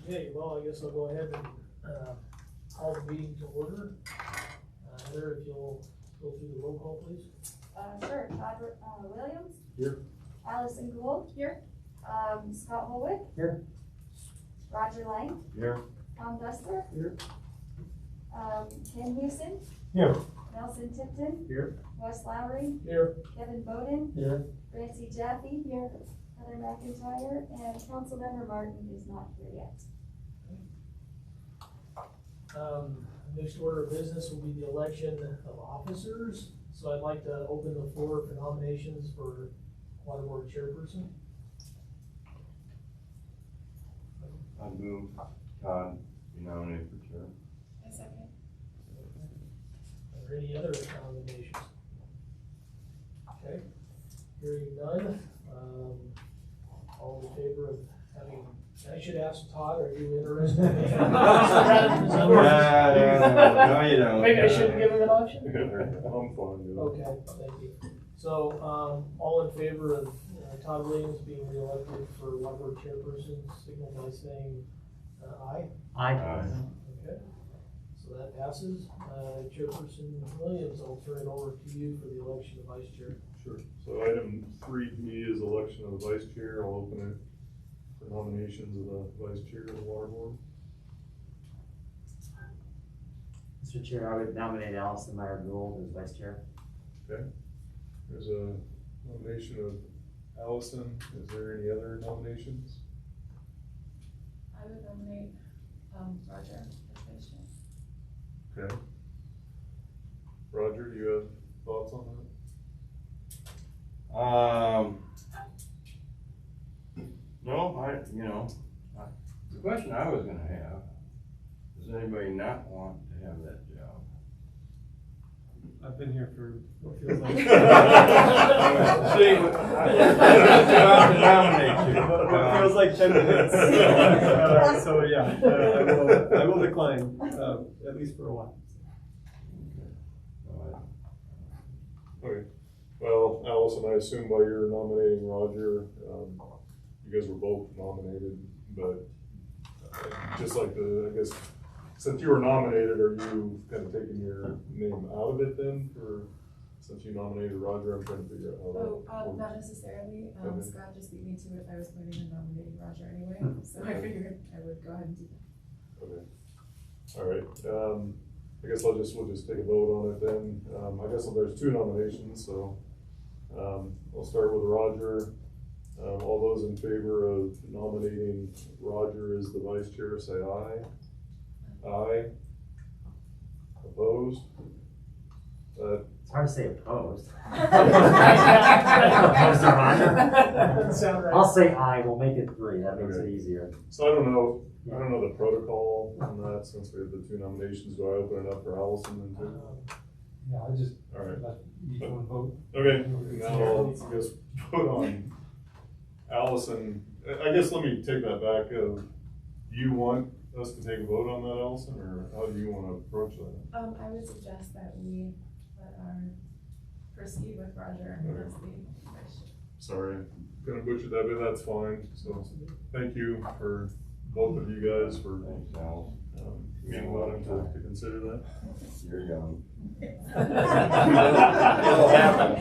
Okay, well, I guess I'll go ahead and call the meeting to order. Heather, if you'll go through the roll call, please. Sure. Todd Williams. Here. Allison Gould. Here. Scott Holwick. Here. Roger Lang. Here. Tom Duster. Here. Ken Houston. Here. Nelson Tipton. Here. Wes Lowry. Here. Kevin Bowden. Here. Francie Jaffe. Here. Heather McIntyre. And Councilmember Martin is not here yet. Next order of business will be the election of officers. So I'd like to open the floor for nominations for Water Board Chairperson. I move Todd be nominated for chair. A second. Are there any other nominations? Okay, hearing none. All in favor of having, I should ask Todd, are you interested in being? No, you don't. Maybe I shouldn't give him an option? I'm fine. Okay, thank you. So, all in favor of Todd Williams being reelected for Water Board Chairperson, signal by saying aye. Aye. Okay, so that passes. Chairperson Williams, I'll turn it over to you for the election of Vice Chair. Sure. So item 3B is election of the vice chair. I'll open it for nominations of the vice chair of the water board. Mr. Chair, I would nominate Allison Meyer Gould as vice chair. Okay. There's a nomination of Allison. Is there any other nominations? I would nominate Roger as vice chair. Okay. Roger, do you have thoughts on that? No, the question I was gonna have, does anybody not want to have that job? I've been here for what feels feels like. It feels like 10 minutes. So yeah, I will decline, at least for a while. Okay. Well, Allison, I assume by your nominating Roger, you guys were both nominated, but just like I guess, since you were nominated, are you kind of taking your name out of it then since you nominated Roger? I'm trying to figure out how that works. Not necessarily. Okay. Scott just beat me to it. I was planning on nominating Roger anyway, so I figured I would go ahead and do that. Okay. All right. I guess we'll just take a vote on it then. I guess there's 2 nominations, so I'll start with Roger. All those in favor of nominating Roger as the vice chair, say aye. Aye. Opposed? It's hard to say opposed. Opposed to Roger? Doesn't sound right. I'll say aye, we'll make it 3, that makes Okay. it easier. So I don't know the protocol on that, since we have the 2 nominations. Do I open it up for Allison then too? Yeah, I just All right. let each one vote. Okay, now I'll just put on Allison. I guess let me take that back. Do you want us to take a vote on that, Allison, or how do you want to approach that? I would suggest that we proceed with Roger as the vice chair. Sorry, gonna butcher that, but that's fine. So thank you for both of you guys for Thanks, Al. being willing to consider that. You're young. It'll happen.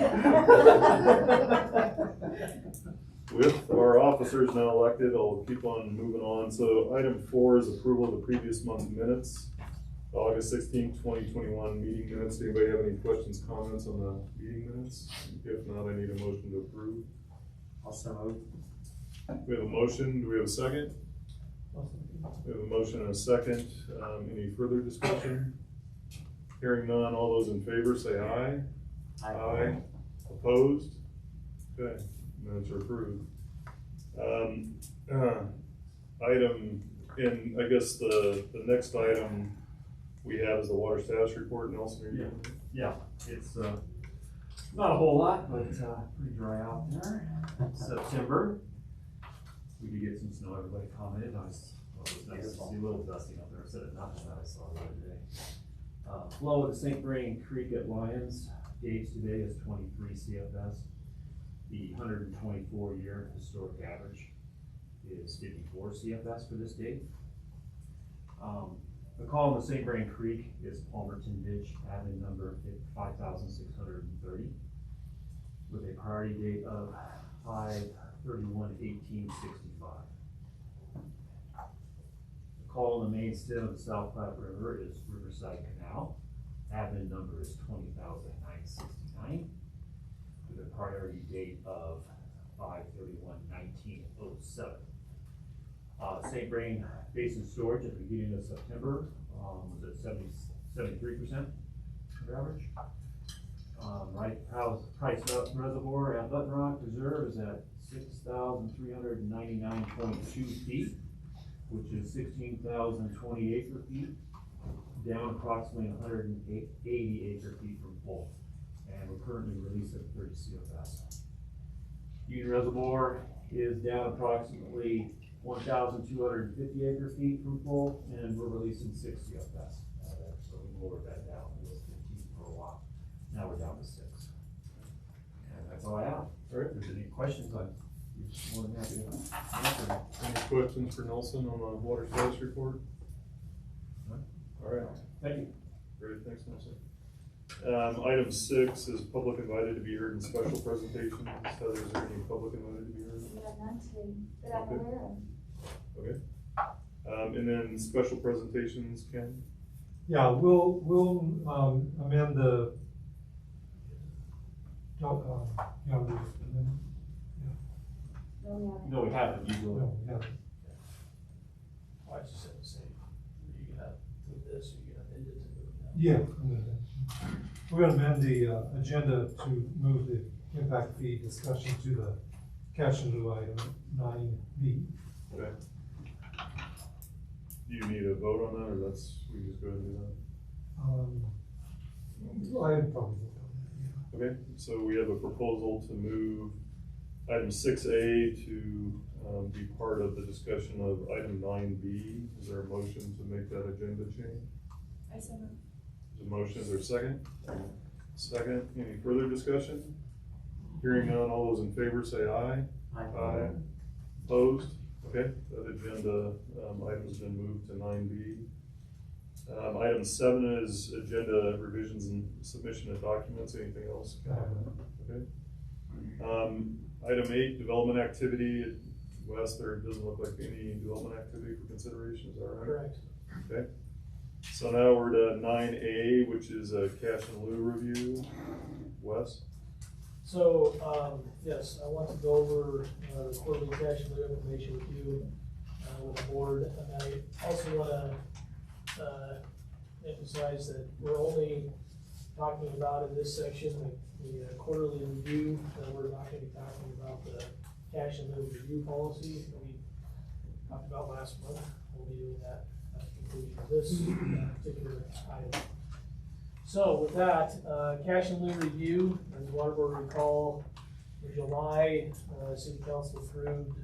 With our officers now elected, I'll keep on moving on. So item 4 is approval of the previous month's minutes. August 16th, 2021 meeting minutes. Anybody have any questions, comments on the meeting minutes? If not, I need a motion to approve. Also moved. We have a motion. Do we have a second? We have a motion and a second. Any further discussion? Hearing none, all those in favor say aye. Aye. Opposed? Okay, minutes are approved. I guess the next item we have is the water status report. Nelson, are you? Yeah, it's not a whole lot, but pretty dry out there. September. We did get some snow, everybody commented. It was nice to see a little dusting up there. I said it not that I saw the other day. Flow of the St. Vrain Creek at Lyons, Gage today is 23 CFS. The 124-year historic average is 54 CFS for this date. The call in the St. Vrain Creek is Palmerton Ditch, admin number 5,630, with a priority date of 5/31/1865. The call in the main stem of the South Platte River is Riverside Canal, admin number is 20,969, with a priority date of 5/31/1907. St. Vrain Basin storage at the beginning of September was at 73% of average. Price Reservoir at Button Rock Reserve is at 6,399.2 feet, which is 16,020 acre feet, down approximately 180 acre feet from full. And we're currently released at 30 CFS. Union Reservoir is down approximately 1,250 acre feet from full, and we're releasing 6 CFS. So we lowered that down. It was 15 for a while. Now we're down to 6. And that's all I have. All right. If there's any questions, I'm more than happy to answer them. Any questions for Nelson on the water status report? None? All right. Thank you. Great, thanks, Nelson. Item 6 is public invited to be heard in special presentations. Heather, is there any public invited to be heard? We have none today that I'm aware of. Okay. And then special presentations, Ken? Yeah, we'll amend the, No, we haven't. No, we haven't. You will. no, yeah. I just said the same. Are you gonna move this, or you gonna amend it to move that? Yeah, we're gonna amend the agenda to move the impact fee discussion to the cash in lieu item 9B. Okay. Do you need a vote on that, or we just go ahead and do that? I'd probably vote on that, Okay, so we have a proposal to move item 6A to be part of the discussion of item 9B. Is there a motion to make that agenda change? I said no. There's a motion, is there a second? Second, any further discussion? Hearing none, all those in favor say aye. Aye. Opposed? Okay, that agenda item's been moved to 9B. Item 7 is agenda revisions and submission of documents. Anything else? Okay. Item 8, development activity. Wes, there doesn't look like any development activity for consideration, is that right? Correct. Okay. So now we're to 9A, which is a cash in lieu review. Wes? So, yes, I want to go over the quarterly cash flow information with you, with the board. And I also want to emphasize that we're only talking about in this section the quarterly review. We're not going to be talking about the cash in lieu review policy that we talked about last month. We'll be doing that at the conclusion of this particular item. So with that, cash in lieu review, as the water board recall, in July, city council approved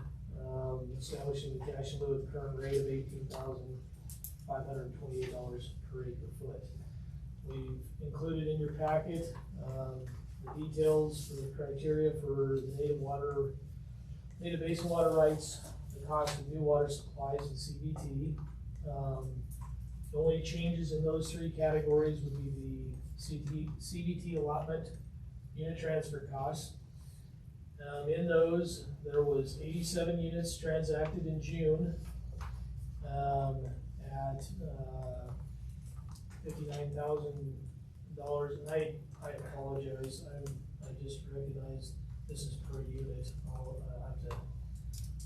establishing the cash in lieu at the current rate of $18,528 per acre foot. We've included in your packet the details for the criteria for the native basin water rights, the cost of new water supplies and CBT. The only changes in those 3 categories would be the CBT allotment, unit transfer costs. In those, there was 87 units transacted in June at $59,000. And I apologize. I just recognized this is per unit.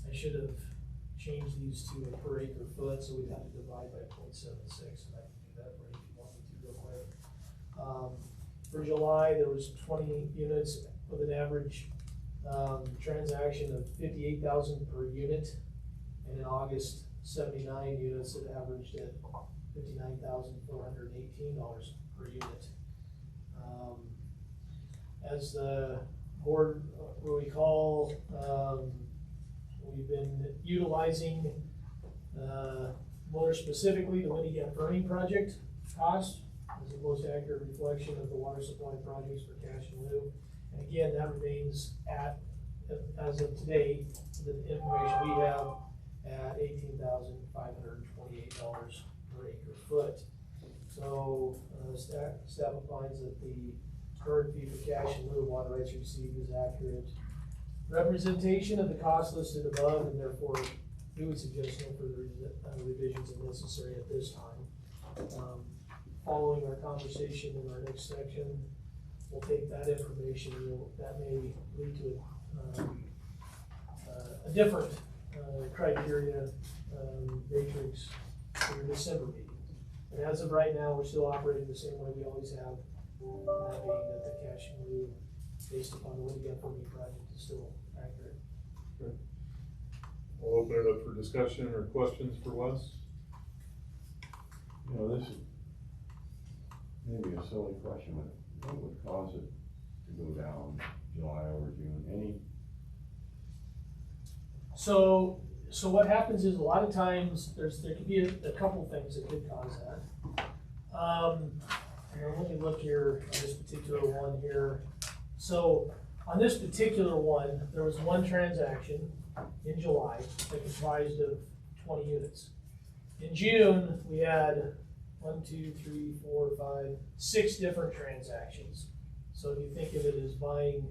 I should have changed these to a per acre foot, so we'd have to divide by 0.76, and I can do that for you if you want me to real quick. For July, there was 20 units with an average transaction of $58,000 per unit, and in August, 79 units that averaged at $59,418 per unit. As the board will recall, we've been utilizing more specifically the Mitigation Payments project cost as the most accurate reflection of the water supply projects for cash in lieu. And again, that remains as of today, the information we have at $18,528 per acre foot. So, staff finds that the current fee for cash in lieu of water rights received is accurate representation of the cost listed above, and therefore we would suggest no further revisions are necessary at this time. Following our conversation in our next section, we'll take that information, and that may lead to a different criteria matrix for your December meeting. And as of right now, we're still operating the same way we always have, and that being that the cash in lieu based upon the Woody Gap Permit project is still accurate. Okay. I'll open it up for discussion or questions for Wes. You know, this is maybe a silly question, but what would cause it to go down July over June? Any? So what happens is a lot of times there could be a couple things that could cause that. Let me look here on this particular one here. So on this particular one, there was one transaction in July that comprised of 20 units. In June, we had 6 different transactions. So if you think of it as buying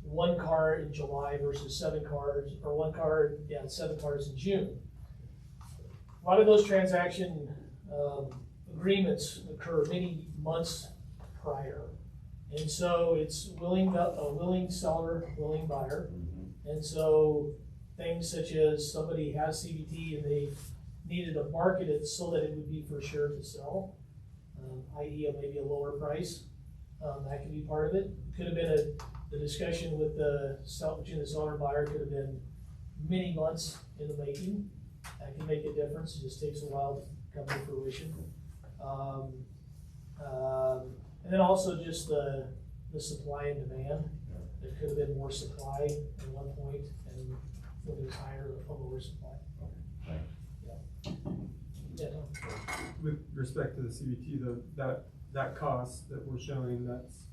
one car in July versus 7 cars, or 7 cars in June. A lot of those transaction agreements occur many months prior. And so it's a willing seller, willing buyer. And so things such as somebody has CBT and they needed to market it so that it would be for sure to sell, i.e. maybe a lower price. That could be part of it. Could have been the discussion with between the seller and buyer could have been many months in the making. That can make a difference. It just takes a while to come to fruition. And then also just the supply and demand. There could have been more supply at one point, and when it was higher, a lower supply. Okay, thanks. Yeah, Tom. With respect to the CBT, that cost that we're showing, that's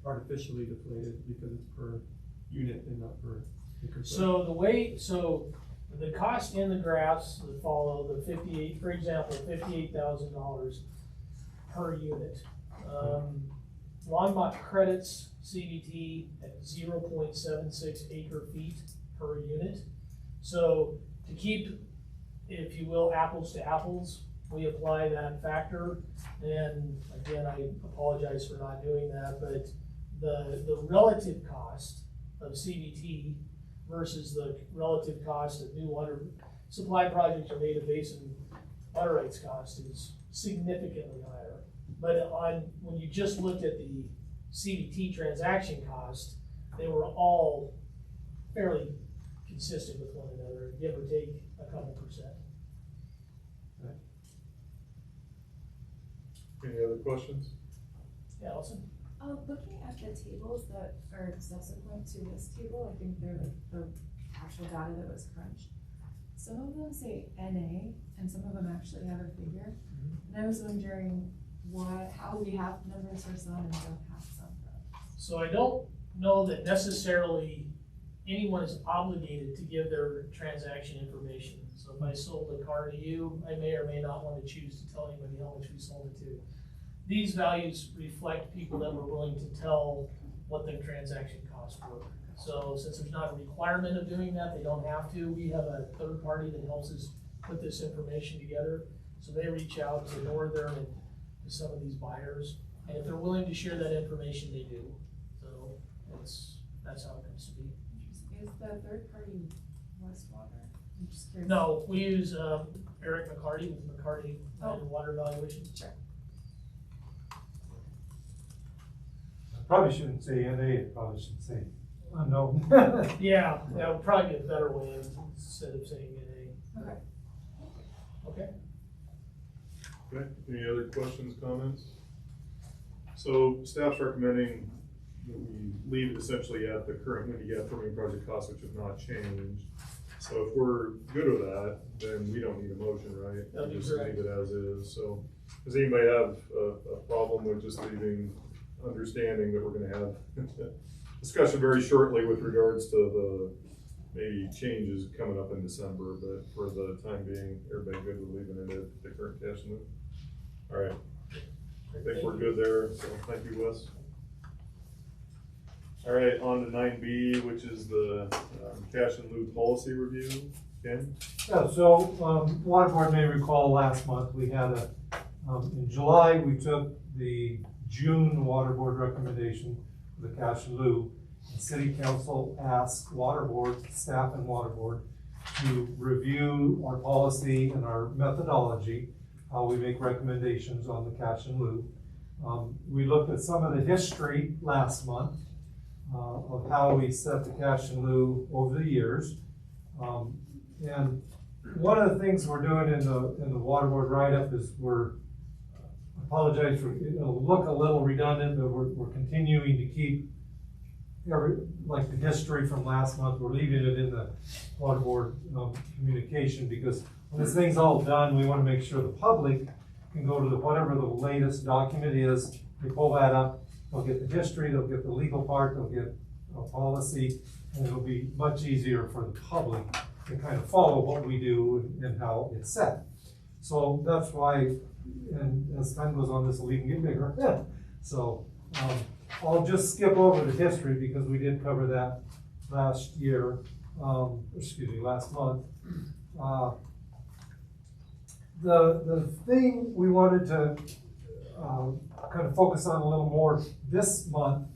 artificially deflated because it's per unit and not per acre foot. So the cost in the graphs that follow, the 58, for example, $58,000 per unit. Longmont credits CBT at 0.76 acre feet per unit. So to keep, if you will, apples to apples, we apply that factor. And again, I apologize for not doing that, but the relative cost of CBT versus the relative cost of new water supply projects or native basin water rights cost is significantly higher. But when you just looked at the CBT transaction cost, they were all fairly consistent with one another, give or take a couple percent. Any other questions? Yeah, Allison? Looking at the tables that are subsequent to this table, I think they're like the actual data that was crunched. Some of them say NA, and some of them actually have a figure. And I was wondering how we have numbers for some and don't have some for others. So I don't know that necessarily anyone is obligated to give their transaction information. So if I sold a car to you, I may or may not want to choose to tell anybody how much we sold it to. These values reflect people that were willing to tell what their transaction costs were. So since there's not a requirement of doing that, they don't have to. We have a third party that helps us put this information together. So they reach out to Northern and to some of these buyers. And if they're willing to share that information, they do. So that's how it comes to be. Is the third party wastewater? I'm just curious. No, we use Eric McCarty with McCarty Water Evaluation. Sure. Probably shouldn't say NA, probably should say unknown. Yeah, that would probably be a better way instead of saying NA. Okay. Okay. Okay, any other questions, comments? So staff's recommending that we leave it essentially at the current Windy Gap Permitting project costs, which have not changed. So if we're good with that, then we don't need a motion, right? That'd be Just correct. leave it as is. So does anybody have a problem with just leaving, understanding that we're gonna have discussion very shortly with regards to maybe changes coming up in December, but for the time being, everybody good with leaving it at the current cash in lieu? All right, I think we're good there, so thank you, Wes. All right, on to 9B, which is the cash in lieu policy review. Ken? Yeah, so, water board may recall last month, we had in July, we took the June water board recommendation for the cash in lieu. The city council asked water board, staff and water board, to review our policy and our methodology, how we make recommendations on the cash in lieu. We looked at some of the history last month of how we set the cash in lieu over the years. And one of the things we're doing in the water board write-up is I apologize for, it'll look a little redundant, but we're continuing to keep like the history from last month, we're leaving it in the water board communication, because when this thing's all done, we want to make sure the public can go to whatever the latest document is. They pull that up, they'll get the history, they'll get the legal part, they'll get a policy, and it'll be much easier for the public to kind of follow what we do and how it's set. So that's why, and as time goes on, this will even get bigger. Yeah. So I'll just skip over the history because we did cover that last month. The thing we wanted to kind of focus on a little more this month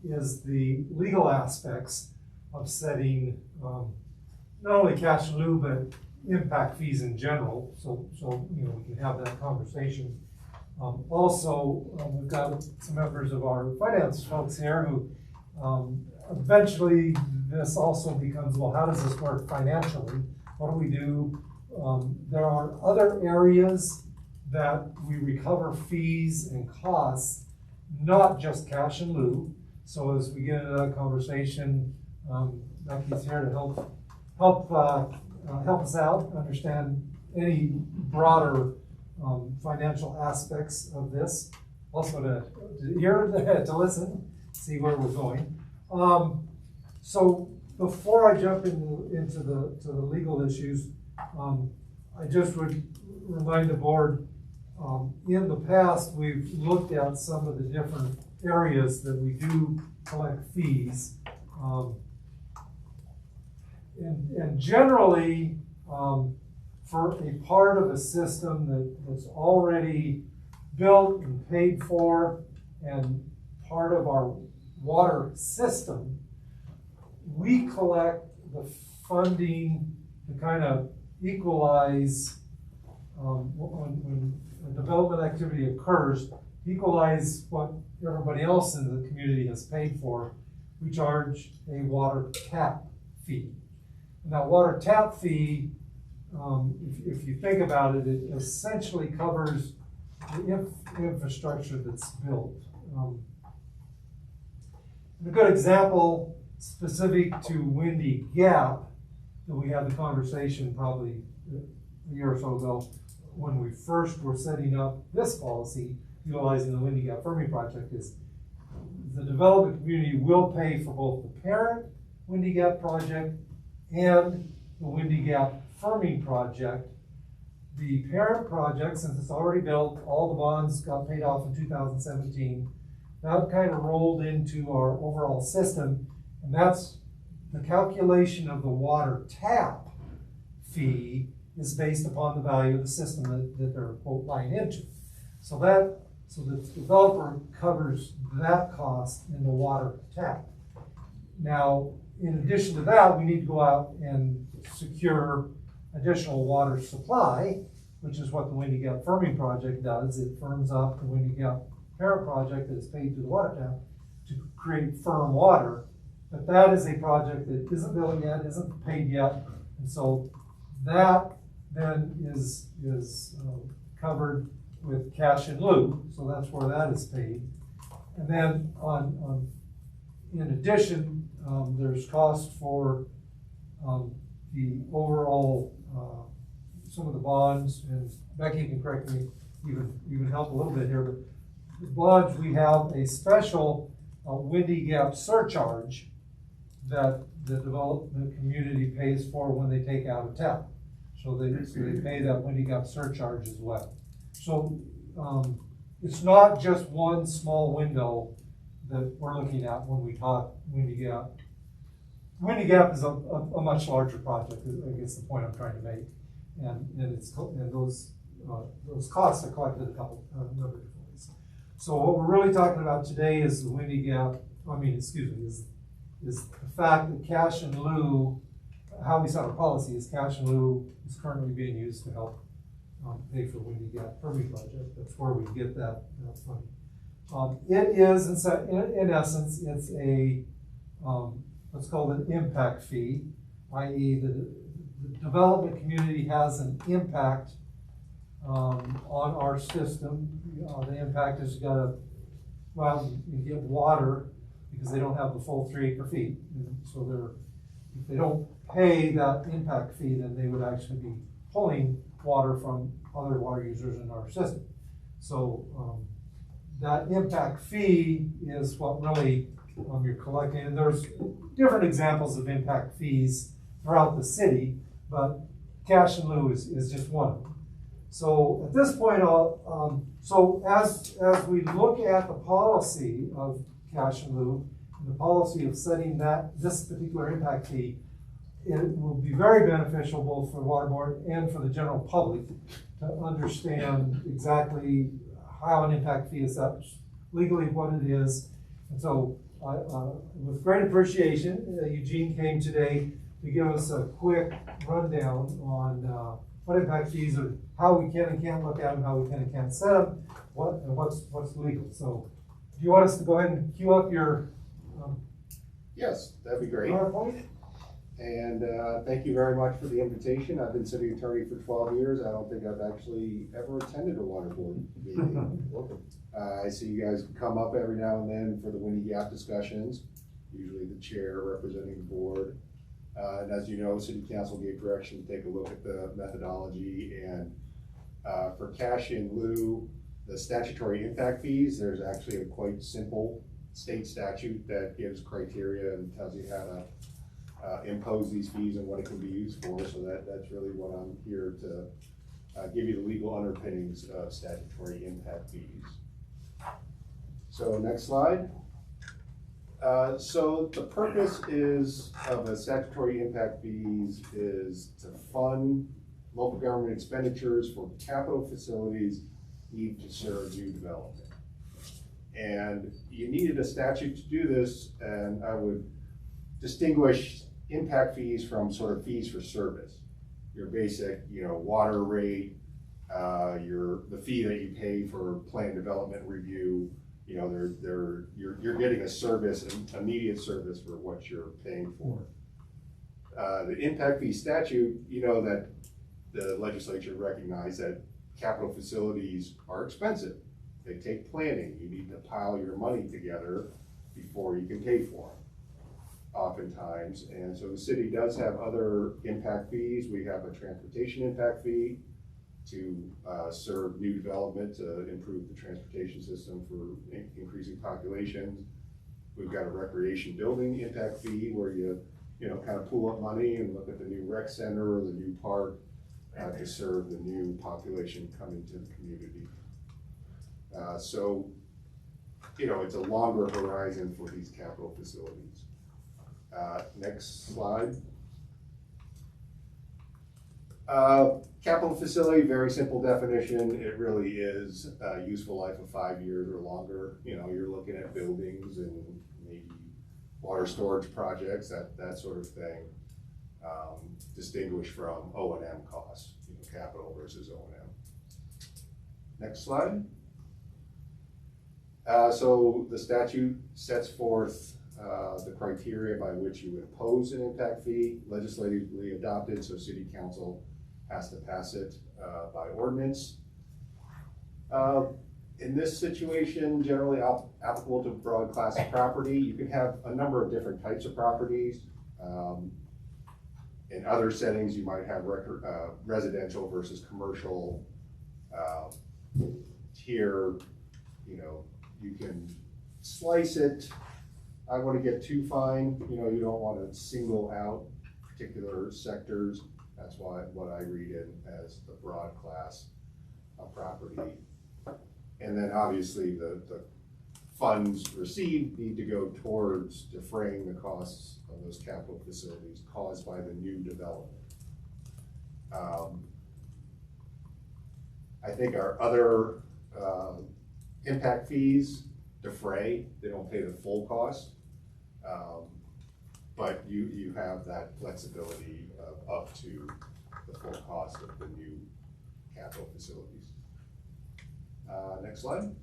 is the legal aspects of setting not only cash in lieu, but impact fees in general. So you know, we can have that conversation. Also, we've got some members of our finance folks here who eventually this also becomes, well, how does this work financially? What do we do? There are other areas that we recover fees and costs, not just cash in lieu. So as we get into that conversation, Becky's here to help us out, understand any broader financial aspects of this. Also to hear, to listen, see where we're going. So before I jump into the legal issues, I just would remind the board, in the past, we've looked at some of the different areas that we do collect fees. And generally, for a part of a system that's already built and paid for and part of our water system, we collect the funding to kind of equalize when a development activity occurs, equalize what everybody else in the community has paid for. We charge a water tap fee. And that water tap fee, if you think about it, it essentially covers the infrastructure that's built. A good example specific to Windy Gap that we had the conversation probably a year or so ago when we first were setting up this policy utilizing the Windy Gap firming project is the development community will pay for both the parent Windy Gap project and the Windy Gap firming project. The parent project, since it's already built, all the bonds got paid off in 2017. That kind of rolled into our overall system, and that's the calculation of the water tap fee is based upon the value of the system that they're quote line into. So the developer covers that cost in the water tap. Now, in addition to that, we need to go out and secure additional water supply, which is what the Windy Gap firming project does. It firms up the Windy Gap parent project that is paid to the water tap to create firm water. But that is a project that isn't built yet, isn't paid yet, and so that then is covered with cash in lieu. So that's where that is paid. And then in addition, there's cost for the overall some of the bonds, and Becky can correct me, even help a little bit here, but the bonds, we have a special Windy Gap surcharge that the development community pays for when they take out a tap. So they pay that windy gap surcharge as well. So, it's not just one small window that we're looking at when we talk windy gap. Windy gap is a much larger project, I guess the point I'm trying to make. And those costs are collected a number of different ways. So what we're really talking about today is the windy gap, is the fact that cash in lieu, how we set our policy is cash in lieu is currently being used to help pay for windy gap permit budget. That's where we get that money. It is, in essence, it's a, what's called an impact fee, i.e. the development community has an impact on our system. The impact is you get water because they don't have the full 3 acre feet. So if they don't pay that impact fee, then they would actually be pulling water from other water users in our system. So that impact fee is what really you're collecting. And there's different examples of impact fees throughout the city, but cash in lieu is just one of them. So at this point, so as we look at the policy of cash in lieu, and the policy of setting this particular impact fee, it will be very beneficial both for the water board and for the general public to understand exactly how an impact fee is set, legally what it is. And so with great appreciation, Eugene came today to give us a quick rundown on what impact fees are, how we can and can't look at them, how we can and can't set them, what's legal. So do you want us to go ahead and queue up your Yes, that'd be great. PowerPoint? And thank you very much for the invitation. I've been city attorney for 12 years. I don't think I've actually ever attended a water board meeting. I see you guys come up every now and then for the windy gap discussions, usually the chair representing the board. And as you know, city council gave direction to take a look at the methodology, and for cash in lieu, the statutory impact fees, there's actually a quite simple state statute that gives criteria and tells you how to impose these fees and what it can be used for. So that's really what I'm here to give you the legal underpinnings of statutory impact fees. So next slide. So the purpose of a statutory impact fees is to fund local government expenditures for capital facilities needed to serve new development. And you needed a statute to do this, and I would distinguish impact fees from sort of fees for service. Your basic, water rate, the fee that you pay for plan development review. You're getting a service, an immediate service for what you're paying for. The impact fee statute, that the legislature recognized that capital facilities are expensive. They take planning. You need to pile your money together before you can pay for them, oftentimes. And so the city does have other impact fees. We have a transportation impact fee to serve new development, to improve the transportation system for increasing populations. We've got a recreation building impact fee where you kind of pool up money and look at the new rec center or the new park to serve the new population coming to the community. So it's a longer horizon for these capital facilities. Next slide. Capital facility, very simple definition. It really is a useful life of 5 years or longer. You're looking at buildings and maybe water storage projects, that sort of thing. Distinguished from O&M costs, capital versus O&M. Next slide. So the statute sets forth the criteria by which you would impose an impact fee, legislatively adopted, so city council has to pass it by ordinance. In this situation, generally applicable to broad class of property, you can have a number of different types of properties. In other settings, you might have residential versus commercial. Here, you can slice it I wouldn't get too fine, you know, you don't wanna single out particular sectors. That's why, what I read in as the broad class of property. And then obviously the funds received need to go towards defraying the costs of those capital facilities caused by the new development. I think our other impact fees defray, they don't pay the full cost. But you have that flexibility of up to the full cost of the new capital facilities. Next slide.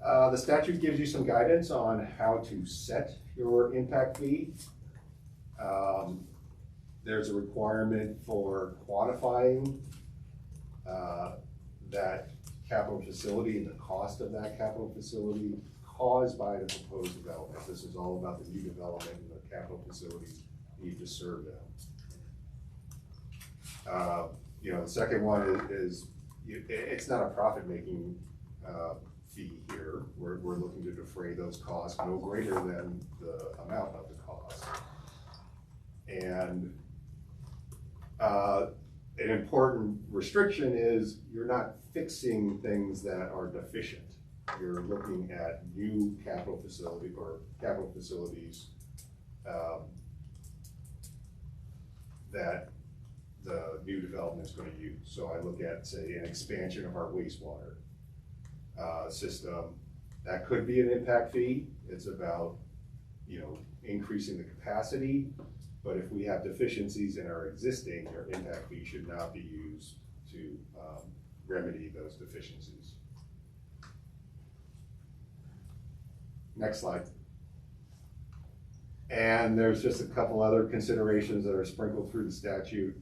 The statute gives you some guidance on how to set your impact fee. There's a requirement for quantifying that capital facility and the cost of that capital facility caused by the proposed development. This is all about the new development and the capital facilities need to serve them. You know, the second one is it's not a profit-making fee here. We're looking to defray those costs no greater than the amount of the cost. And an important restriction is you're not fixing things that are deficient. You're looking at new capital facility or capital facilities that the new development is going to use. So I look at, say, an expansion of our wastewater system. That could be an impact fee. It's about, you know, increasing the capacity. But if we have deficiencies in our existing, our impact fee should not be used to remedy those deficiencies. Next slide. And there's just a couple other considerations that are sprinkled through the statute.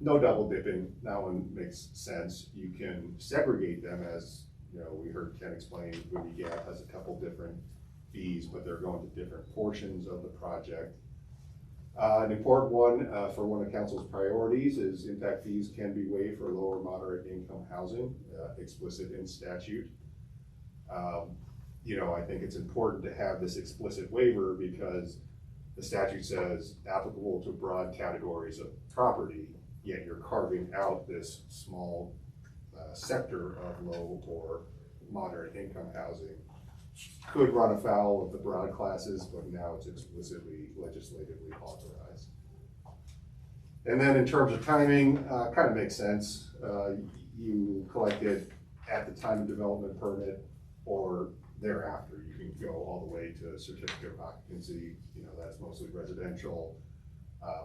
No double dipping, that one makes sense. You can segregate them, as you know, we heard Ken explain. Windy Gap has a couple different fees, but they're going to different portions of the project. An important one for one of council's priorities is impact fees can be waived for lower moderate income housing, explicit in statute. You know, I think it's important to have this explicit waiver because the statute says applicable to broad categories of property, yet you're carving out this small sector of low or moderate income housing. Could run afoul of the broad classes, but now it's explicitly legislatively authorized. And then in terms of timing, kind of makes sense. You collect it at the time of development permit or thereafter. You can go all the way to certificate of occupancy. You know, that's mostly residential.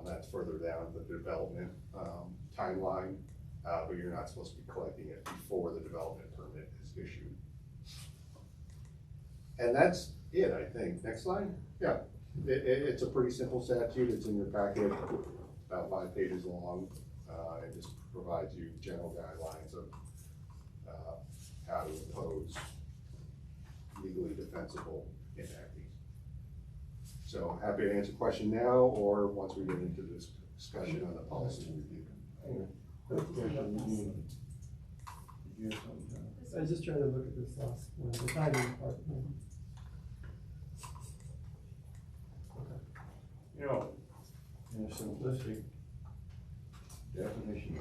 That's further down the development timeline, but you're not supposed to be collecting it before the development permit is issued. And that's it, I think. Next slide. Yeah, it's a pretty simple statute. It's in your packet, about 5 pages long. It just provides you general guidelines of how to impose legally defensible impact fees. So happy to answer a question now, or once we get into this discussion on the policy review. I was just trying to look at this last one, the timing part. You know, in a simplistic definition,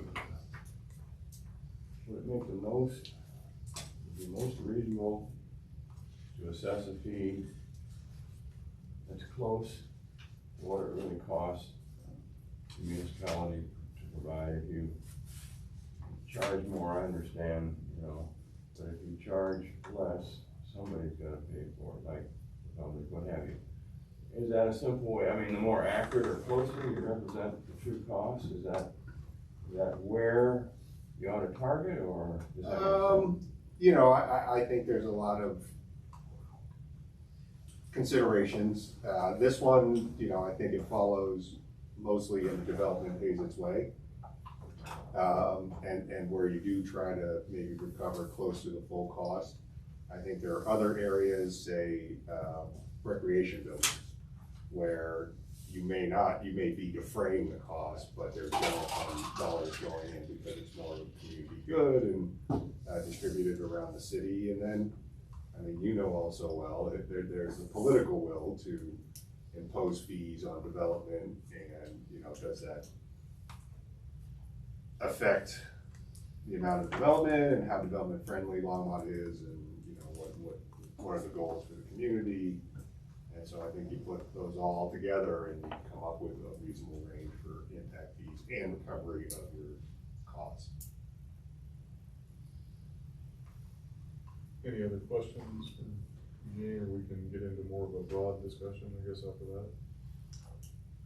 would it make the most, be most reasonable to assess a fee that's close to what it really costs the municipality to provide? If you charge more, I understand, you know, but if you charge less, somebody's gotta pay for it, like the public, what have you. Is that a simple way? I mean, the more accurate or closer you represent the true cost, is that where you ought to target, or does that make sense? You know, I think there's a lot of considerations. This one, you know, I think it follows mostly in the development pays its way. And where you do try to maybe recover close to the full cost. I think there are other areas, say, recreation buildings, where you may be defraying the cost, but there's general fund dollars going in because it's more community good and distributed around the city. And then I mean, you know also well, that there's a political will to impose fees on development, and, you know, does that affect the amount of development and how development friendly Longmont is, and, you know, what are the goals for the community? And so I think you put those all together and you come up with a reasonable range for impact fees and recovery of your costs. Any other questions from me, or we can get into more of a broad discussion, I guess, after that?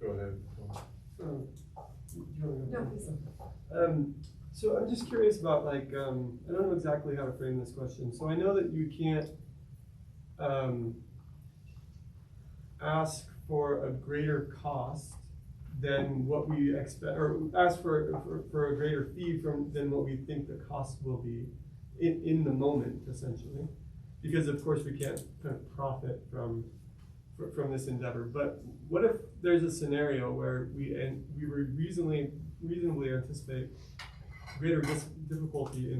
Go ahead. Do you wanna go? No, please. So I'm just curious about, like, I don't know exactly how to frame this question. So I know that you can't, ask for a greater cost than what we expect, or ask for a greater fee than what we think the cost will be in the moment, essentially. Because of course we can't kind of profit from this endeavor. But what if there's a scenario where we reasonably anticipate greater difficulty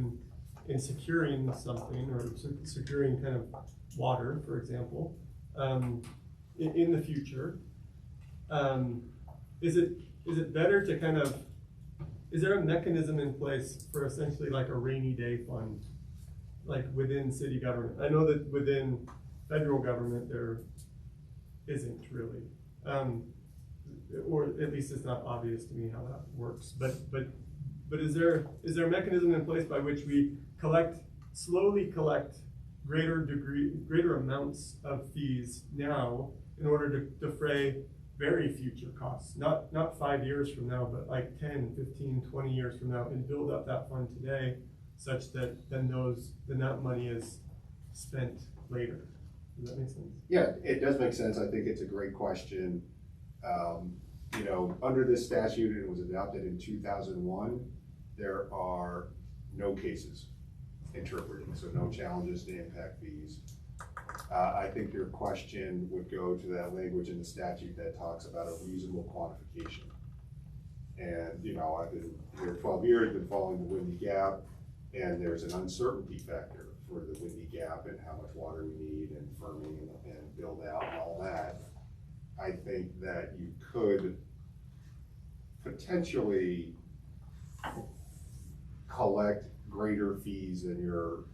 in securing something, or securing kind of water, for example, in the future? Is it better to kind of, is there a mechanism in place for essentially like a rainy day fund, like within city government? I know that within federal government there isn't really, or at least it's not obvious to me how that works. But is there a mechanism in place by which we slowly collect greater amounts of fees now in order to defray very future costs, not 5 years from now, but like 10, 15, 20 years from now, and build up that fund today such that then that money is spent later? Does that make sense? Yeah, it does make sense. I think it's a great question. You know, under this statute, it was adopted in 2001, there are no cases interpreting, so no challenges to impact fees. I think your question would go to that language in the statute that talks about a reasonable quantification. And, you know, I've been here 12 years, been following the Windy Gap, and there's an uncertainty factor for the Windy Gap and how much water we need and firming and build out and all that. I think that you could potentially collect greater fees than your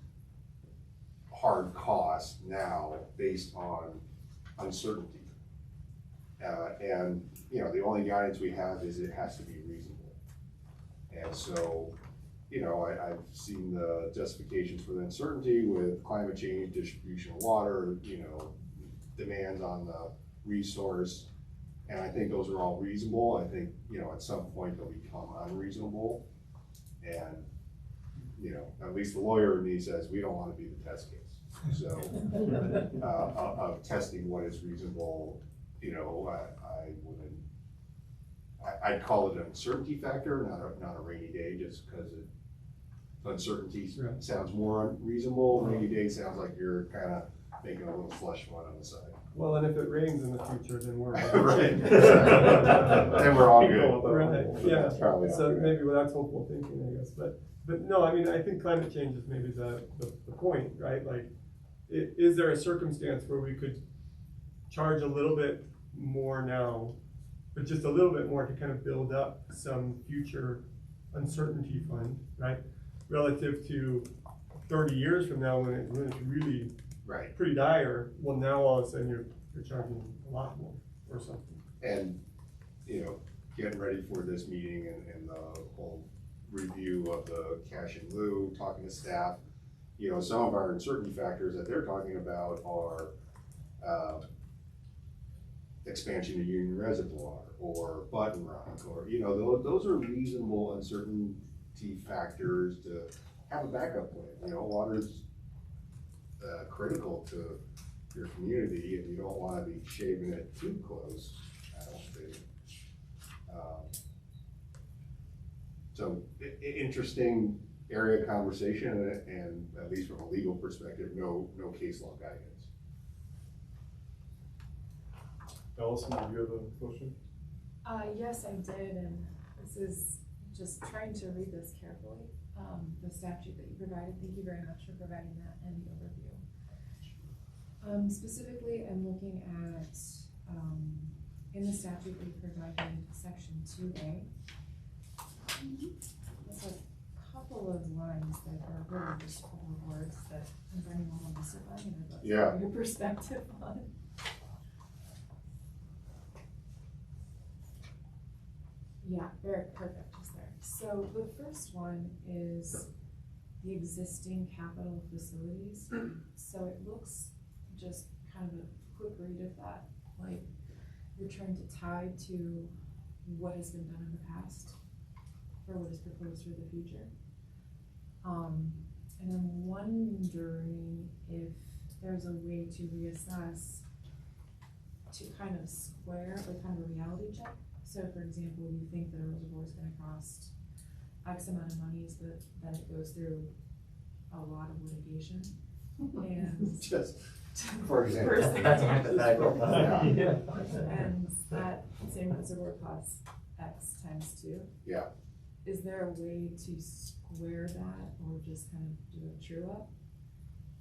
hard cost now based on uncertainty. And, you know, the only guidance we have is it has to be reasonable. And so, you know, I've seen the justifications for the uncertainty with climate change, distribution of water, you know, demands on the resource. And I think those are all reasonable. I think, you know, at some point they'll become unreasonable. And, you know, at least the lawyer in me says we don't want to be the test case. So, of testing what is reasonable, you know, I wouldn't, I'd call it an uncertainty factor, not a rainy day, just because uncertainty sounds more unreasonable. Rainy day sounds like you're kind of making a little slush fund on the side. Well, and if it rains in the future, then we're right. Then we're all good. Right, yeah. That's probably So good. maybe that's hopeful thinking, I guess. But no, I mean, I think climate change is maybe the point, right? Like, is there a circumstance where we could charge a little bit more now, but just a little bit more to kind of build up some future uncertainty fund, right? Relative to 30 years from now when it's really Right. pretty dire, well, now all of a sudden you're charging a lot more or something. And, you know, getting ready for this meeting and the whole review of the cash in lieu, talking to staff, you know, some of our uncertainty factors that they're talking about are expansion of Union Reservoir or Button Rock, or, you know, those are reasonable uncertainty factors to have a backup plan. You know, water's critical to your community, and you don't want to be shaving it too close, I don't think. So interesting area of conversation, and at least from a legal perspective, no case law guidance. Allison, do you have a question? Yes, I did, and this is just trying to read this carefully. The statute that you provided, thank you very much for providing that and the overview. Specifically, I'm looking at, in the statute, we provided section 2A. There's a couple of lines that are really just a couple of words that I'm finding a little mystifying, and I'd love to Yeah. hear your perspective on. Yeah, very perfect, just there. So the first one is the existing capital facilities. So it looks just kind of a quick read of that, like you're trying to tie to what has been done in the past or what is proposed for the future. And I'm wondering if there's a way to reassess to kind of square, like kind of a reality check. So for example, you think that a reservoir is gonna cost X amount of monies, but then it goes through a lot of litigation. And Just, for example. That's a hypothetical. Yeah. and that same reservoir costs X times 2. Yeah. Is there a way to square that or just kind of do a true up?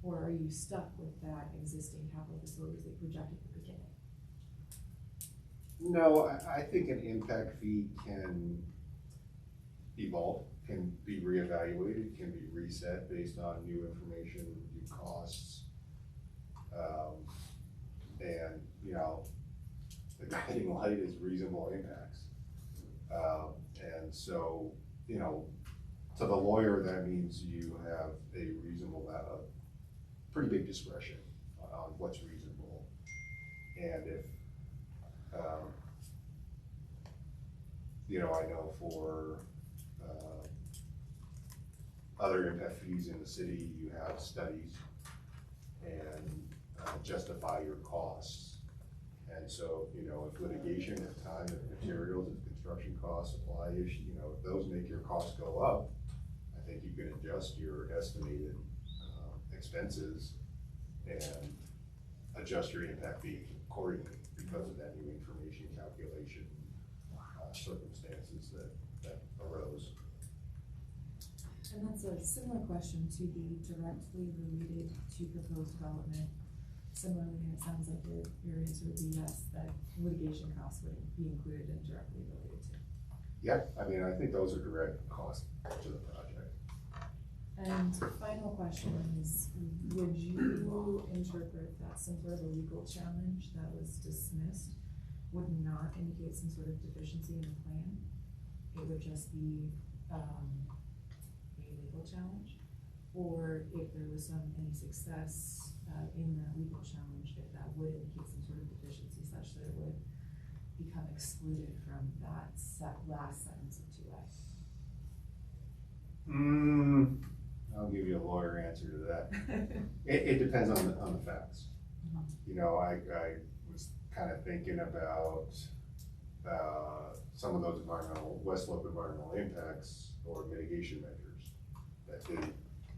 Or are you stuck with that existing capital facilities that you projected at the beginning? No, I think an impact fee can evolve, can be reevaluated, can be reset based on new information, new costs. And, you know, the guiding light is reasonable impacts. And so, you know, to the lawyer, that means you have a reasonable amount of pretty big discretion on what's reasonable. And if, you know, I know for other impact fees in the city, you have studies and justify your costs. And so, you know, if litigation, if time, if materials, if construction costs, supply issue, you know, if those make your costs go up, I think you can adjust your estimated expenses and adjust your impact fee accordingly because of that new information calculation circumstances that arose. And that's a similar question to the directly related to proposed development. Similarly, it sounds like your answer would be yes, that litigation costs would be included and directly related to. Yeah, I mean, I think those are direct costs to the project. And final question is, would you interpret that some sort of a legal challenge that was dismissed would not indicate some sort of deficiency in the plan? It would just be a legal challenge? Or if there was any success in that legal challenge, if that would indicate some sort of deficiency such that it would become excluded from that last sentence of 2A? I'll give you a lawyer answer to that. It depends on the facts. You know, I was kind of thinking about some of those West Slope environmental impacts or mitigation measures that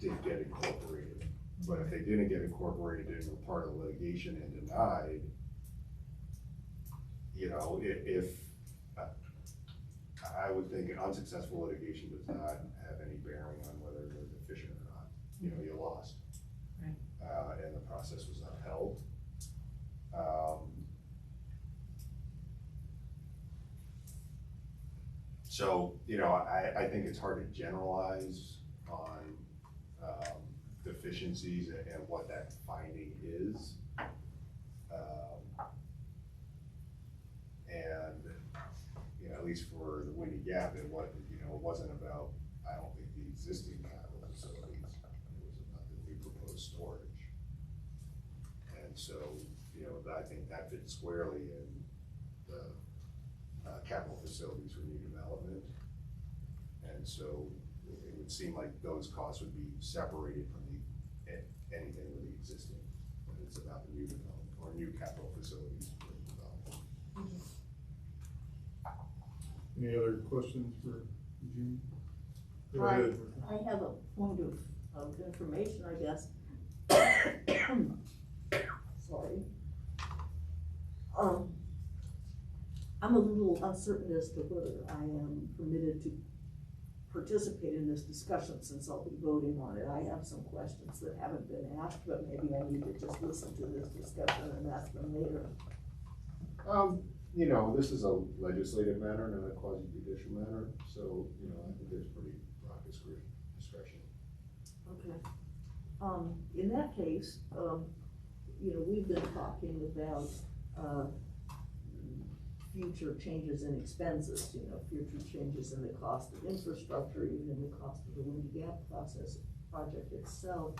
did get incorporated. But if they didn't get incorporated and were part of litigation and denied, you know, if I would think an unsuccessful litigation does not have any bearing on whether they're deficient or not. You know, you lost. Right. And the process was upheld. So, you know, I think it's hard to generalize on deficiencies and what that finding is. And, you know, at least for the Windy Gap, it wasn't about, I don't think, the existing capital facilities. It was about the new proposed storage. And so, you know, I think that fits squarely in the capital facilities for new development. And so it would seem like those costs would be separated from anything with the existing. But it's about the new development or new capital facilities for development. Any other questions for Eugene? Go Hi, ahead. I have a point of information, I guess. Sorry. I'm a little uncertain as to whether I am permitted to participate in this discussion since I'll be voting on it. I have some questions that haven't been asked, but maybe I need to just listen to this discussion and ask them later. You know, this is a legislative matter, not a quasi-judicial matter, so, you know, I think there's pretty broad discretion. Okay. In that case, you know, we've been talking about, future changes in expenses, you know, future changes in the cost of infrastructure, even in the cost of the Windy Gap project itself.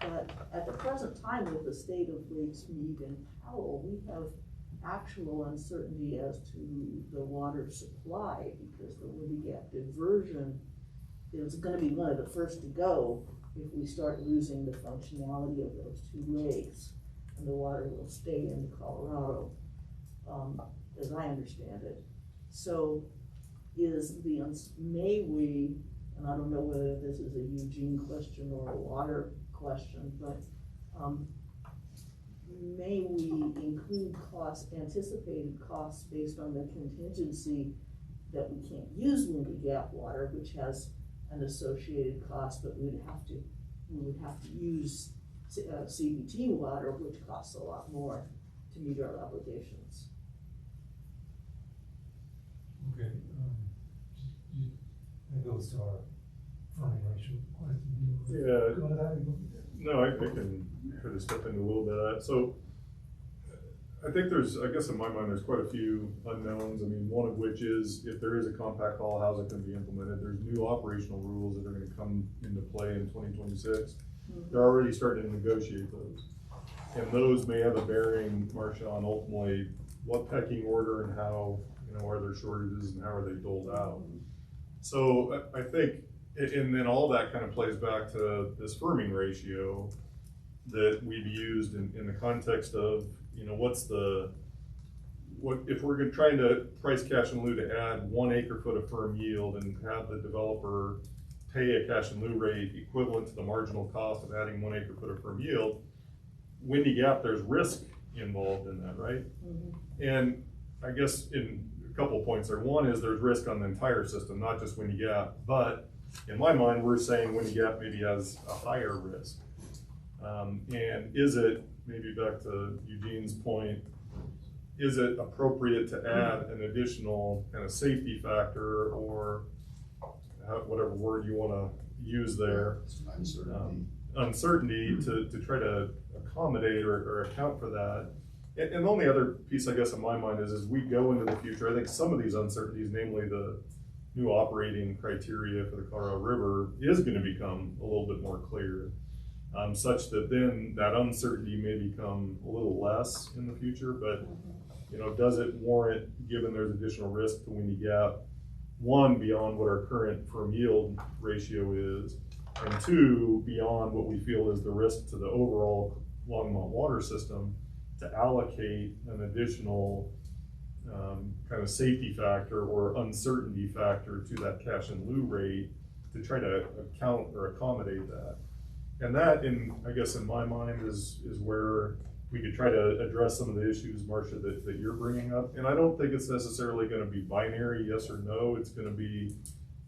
But at the present time with the state of Lakes Mead and Powell, we have actual uncertainty as to the water supply because the Windy Gap diversion is gonna be one of the first to go if we start losing the functionality of those two lakes, and the water will stay in Colorado, as I understand it. So may we, and I don't know whether this is a Eugene question or a water question, but may we include costs, anticipated costs based on the contingency that we can't use Windy Gap water, which has an associated cost, but we would have to use CBT water, which costs a lot more to meet our obligations. Okay, that goes to our funding ratio question. Yeah. Go to that, No, I can try to step into a little bit of that. So I think I guess in my mind, there's quite a few unknowns. I mean, one of which is if there is a compact haul, how's it going to be implemented? There's new operational rules that are going to come into play in 2026. They're already starting to negotiate those. And those may have a bearing, Marcia, on ultimately what pecking order and how, you know, are there shortages and how are they doled out? So I think, and then all that kind of plays back to this firming ratio that we've used in the context of, you know, if we're trying to price cash in lieu to add 1 acre-foot of firm yield and have the developer pay a cash in lieu rate equivalent to the marginal cost of adding 1 acre-foot of firm yield, Windy Gap, there's risk involved in that, right? And I guess in a couple of points there. One is there's risk on the entire system, not just Windy Gap, but in my mind, we're saying Windy Gap maybe has a higher risk. And is it, maybe back to Eugene's point, is it appropriate to add an additional kind of safety factor or whatever word you want to use there? Uncertainty to try to accommodate or account for that. And the only other piece, I guess, in my mind is as we go into the future, I think some of these uncertainties, namely the new operating criteria for the Colorado River, is going to become a little bit more clear, such that then that uncertainty may become a little less in the future. But, you know, does it warrant, given there's additional risk to Windy Gap, one, beyond what our current firm yield ratio is, and two, beyond what we feel is the risk to the overall Longmont water system, to allocate an additional kind of safety factor or uncertainty factor to that cash in lieu rate to try to account or accommodate that. And that, I guess in my mind, is where we could try to address some of the issues, Marcia, that you're bringing up. And I don't think it's necessarily going to be binary, yes or no. It's going to be,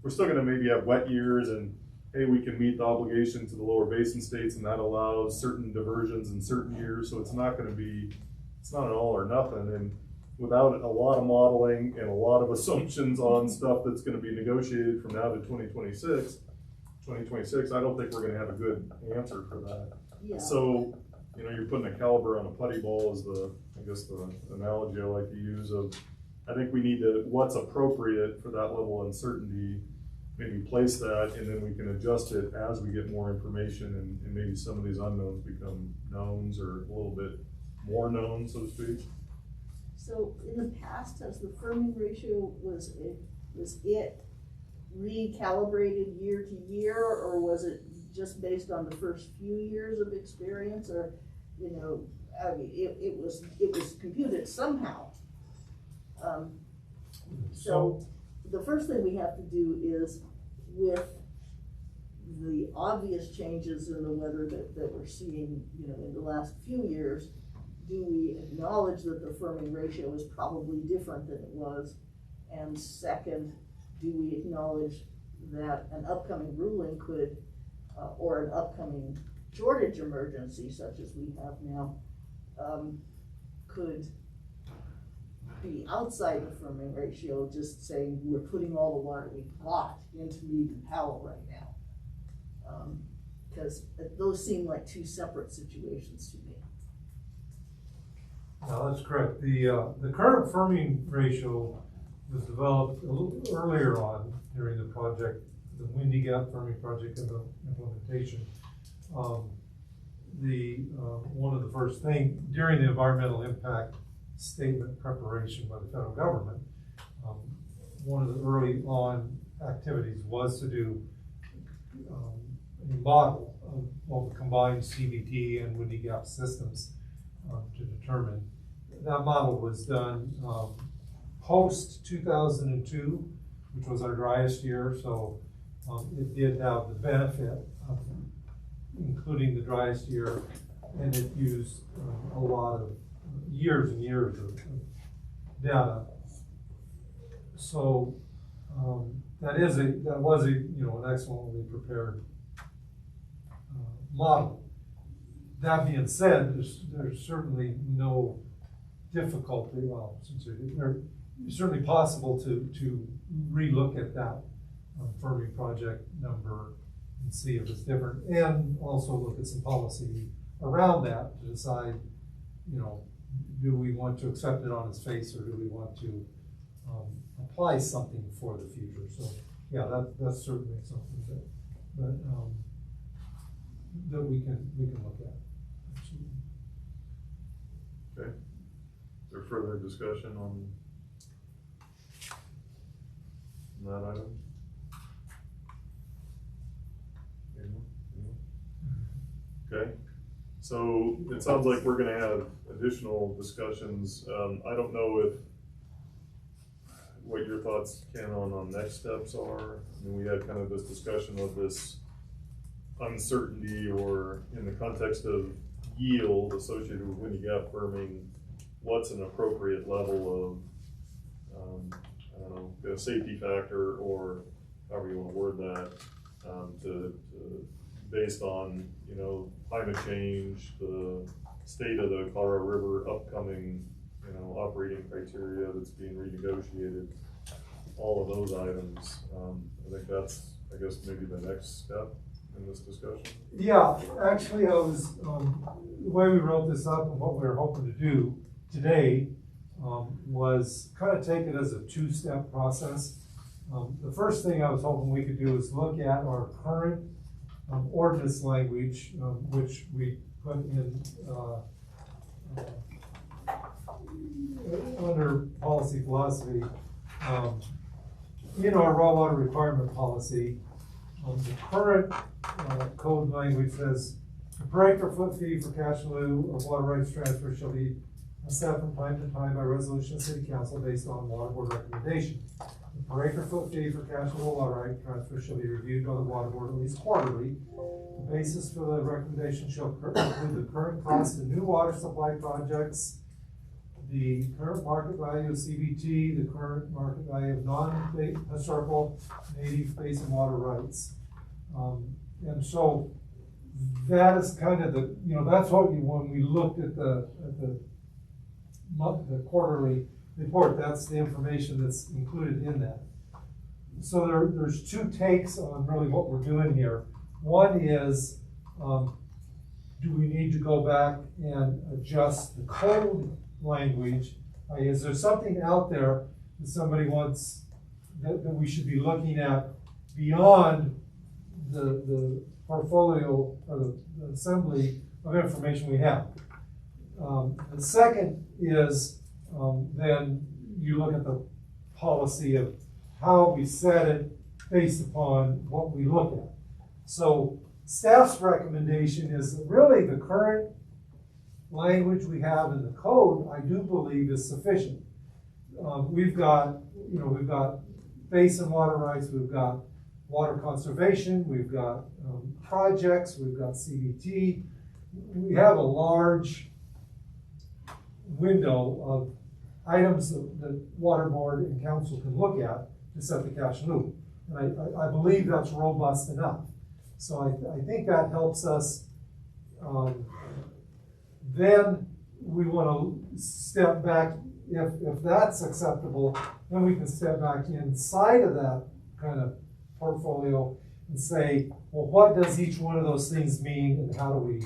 we're still going to maybe have wet years and, hey, we can meet the obligation to the lower basin states and that allows certain diversions in certain years. So it's not going to be, it's not an all or nothing. And without a lot of modeling and a lot of assumptions on stuff that's going to be negotiated from now to 2026, I don't think we're going to have a good answer for that. Yeah. So, you know, you're putting a caliber on a putty ball is I guess the analogy I like to use of, I think we need to, what's appropriate for that level of uncertainty, maybe place that, and then we can adjust it as we get more information and maybe some of these unknowns become knowns or a little bit more known, so to speak. So in the past, has the firming ratio, was it recalibrated year to year, or was it just based on the first few years of experience, or, you know, I mean, it was computed somehow. So the first thing we have to do is, with the obvious changes in the weather that we're seeing, you know, in the last few years, do we acknowledge that the firming ratio is probably different than it was? And second, do we acknowledge that an upcoming ruling could, or an upcoming shortage emergency such as we have now, could be outside the firming ratio, just saying we're putting all the water we got into Mead and Powell right now. Because those seem like two separate situations to me. No, that's correct. The current firming ratio was developed a little earlier on during the project, the Windy Gap firming project implementation. One of the first things during the environmental impact statement preparation by the federal government, one of the early on activities was to do a model of all the combined CVT and Windy Gap systems to determine. That model was done post 2002, which was our driest year, so it did have the benefit of including the driest year, and it used a lot of years and years of data. So that was an excellently prepared model. That being said, there's certainly no difficulty. Well, it's certainly possible to relook at that firming project number and see if it's different, and also look at some policy around that to decide, do we want to accept it on its face, or do we want to apply something for the future? So yeah, that's certainly something that we can look at. Absolutely. Okay. Is there further discussion on that item? Anyone? Okay. So it sounds like we're gonna have additional discussions. I don't know what your thoughts, Ken, on next steps are. I mean, we had kind of this discussion of this uncertainty, or in the context of yield associated with Windy Gap firming, what's an appropriate level of, I don't know, a safety factor, or however you want to word that, based on, climate change, the state of the Colorado River, upcoming, operating criteria that's being renegotiated, all of those items. I think that's, maybe the next step in this discussion. Yeah, actually, I was, the way we wrote this up and what we were hoping to do today was kind of take it as a two-step process. The first thing I was hoping we could do is look at our current ordinance language, which we put in under policy philosophy. In our raw water requirement policy, the current code language says the per acre foot fee for cash in lieu of water rights transfer shall be set from time to time by resolution of city council based on water board recommendation. The per acre foot fee for cash in lieu of water right transfer shall be reviewed by the water board at least quarterly. The basis for the recommendation shall include the current cost of new water supply projects, the current market value of CBT, the current market value of non-historical native basin water rights. And so that is kind of that's what when we looked at the quarterly report, that's the information that's included in that. So there's two takes on really what we're doing here. One is, do we need to go back and adjust the code language? Is there something out there that somebody wants that we should be looking at beyond the portfolio or the assembly of information we have? The second is then you look at the policy of how we set it based upon what we look at. So staff's recommendation is that really the current language we have in the code, I do believe, is sufficient. We've got basin water rights, we've got water conservation, we've got projects, we've got CBT. We have a large window of items that water board and council can look at to set the cash in lieu. And I believe that's robust enough. So I think that helps us. Then we want to step back, if that's acceptable, then we can step back inside of that kind of portfolio and say, well, what does each one of those things mean, and how do we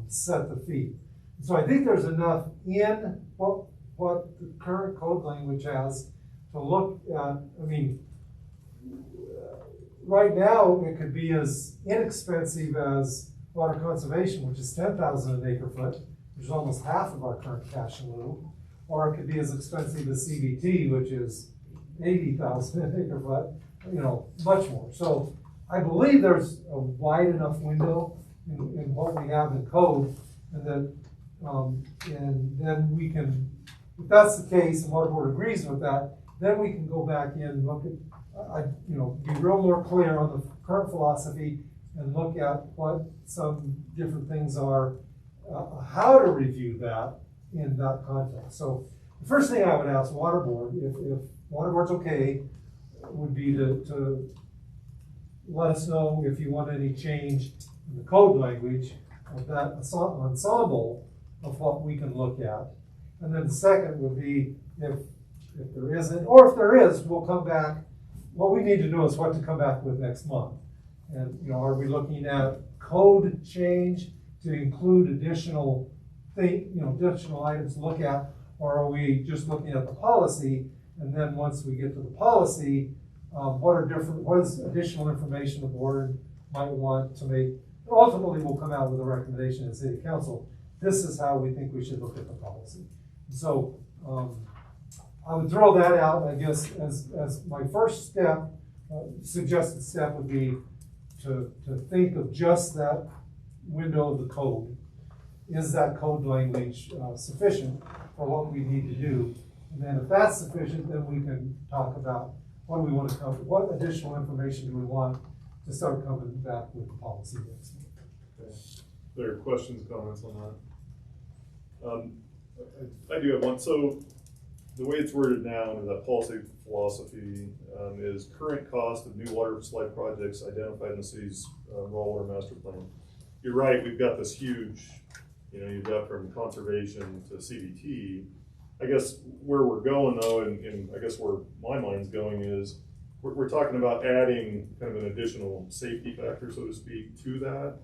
set the fee? So I think there's enough in what the current code language has to look at. I mean, right now it could be as inexpensive as water conservation, which is 10,000 an acre foot, which is almost half of our current cash in lieu, or it could be as expensive as CBT, which is 80,000 an acre foot, much more. So I believe there's a wide enough window in what we have in code, and that, and then we can, if that's the case, and water board agrees with that, then we can go back in and look at, be real more clear on the current philosophy and look at what some different things are, how to review that in that context. So the first thing I would ask water board, if water board's okay, would be to let us know if you want any change in the code language of that ensemble of what we can look at. And then the second would be if there isn't, or if there is, we'll come back. What we need to know is what to come back with next month. And are we looking at code change to include additional additional items to look at, or are we just looking at the policy? And then once we get to the policy, what is additional information the board might want to make? Ultimately, we'll come out with a recommendation to City Council. This is how we think we should look at the policy. So I would throw that out, I guess, as my first step. Suggested step would be to think of just that window of the code. Is that code language sufficient for what we need to do? And then if that's sufficient, then we can talk about what do we want to cover, what additional information do we want to start coming back with the policy next month. Okay. There are questions, comments on that? I do have one. So the way it's worded now in that policy philosophy is current cost of new water supply projects identified in the city's raw water master plan. You're right, we've got this huge, you've got from conservation to CBT. I guess where we're going though, and I guess where my mind's going is, we're talking about adding kind of an additional safety factor, so to speak, to that.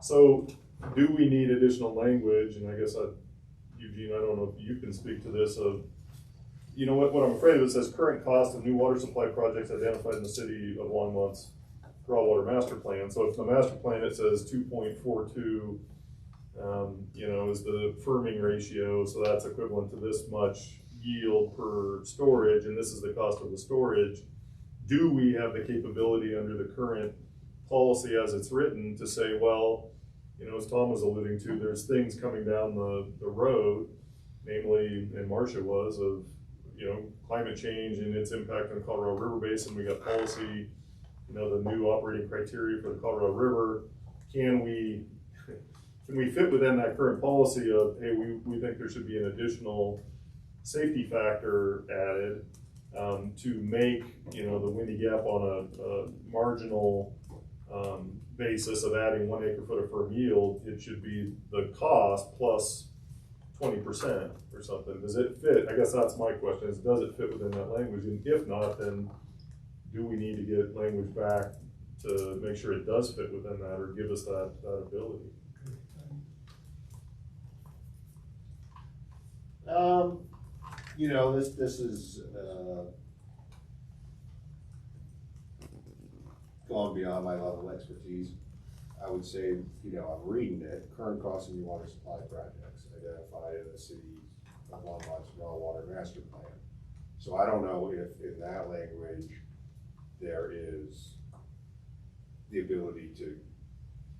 So do we need additional language? And I guess, Eugene, I don't know if you can speak to this of, what I'm afraid of, it says current cost of new water supply projects identified in the city of Longmont's raw water master plan. So if the master plan, it says 2.42, is the firming ratio, so that's equivalent to this much yield per storage, and this is the cost of the storage. Do we have the capability under the current policy as it's written to say, well, as Tom was alluding to, there's things coming down the road, namely, and Marcia was, of climate change and its impact on the Colorado River Basin. We got policy, the new operating criteria for the Colorado River. Can we fit within that current policy of, hey, we think there should be an additional safety factor added to make, the Windy Gap on a marginal basis of adding 1 acre foot of firm yield, it should be the cost plus 20% or something. Does it fit? I guess that's my question, is does it fit within that language? And if not, then do we need to get language back to make sure it does fit within that, or give us that ability? This is gone beyond my level of expertise. I would say, I'm reading it, current cost of new water supply projects identified in the city of Longmont's raw water master plan. So I don't know if in that language there is the ability to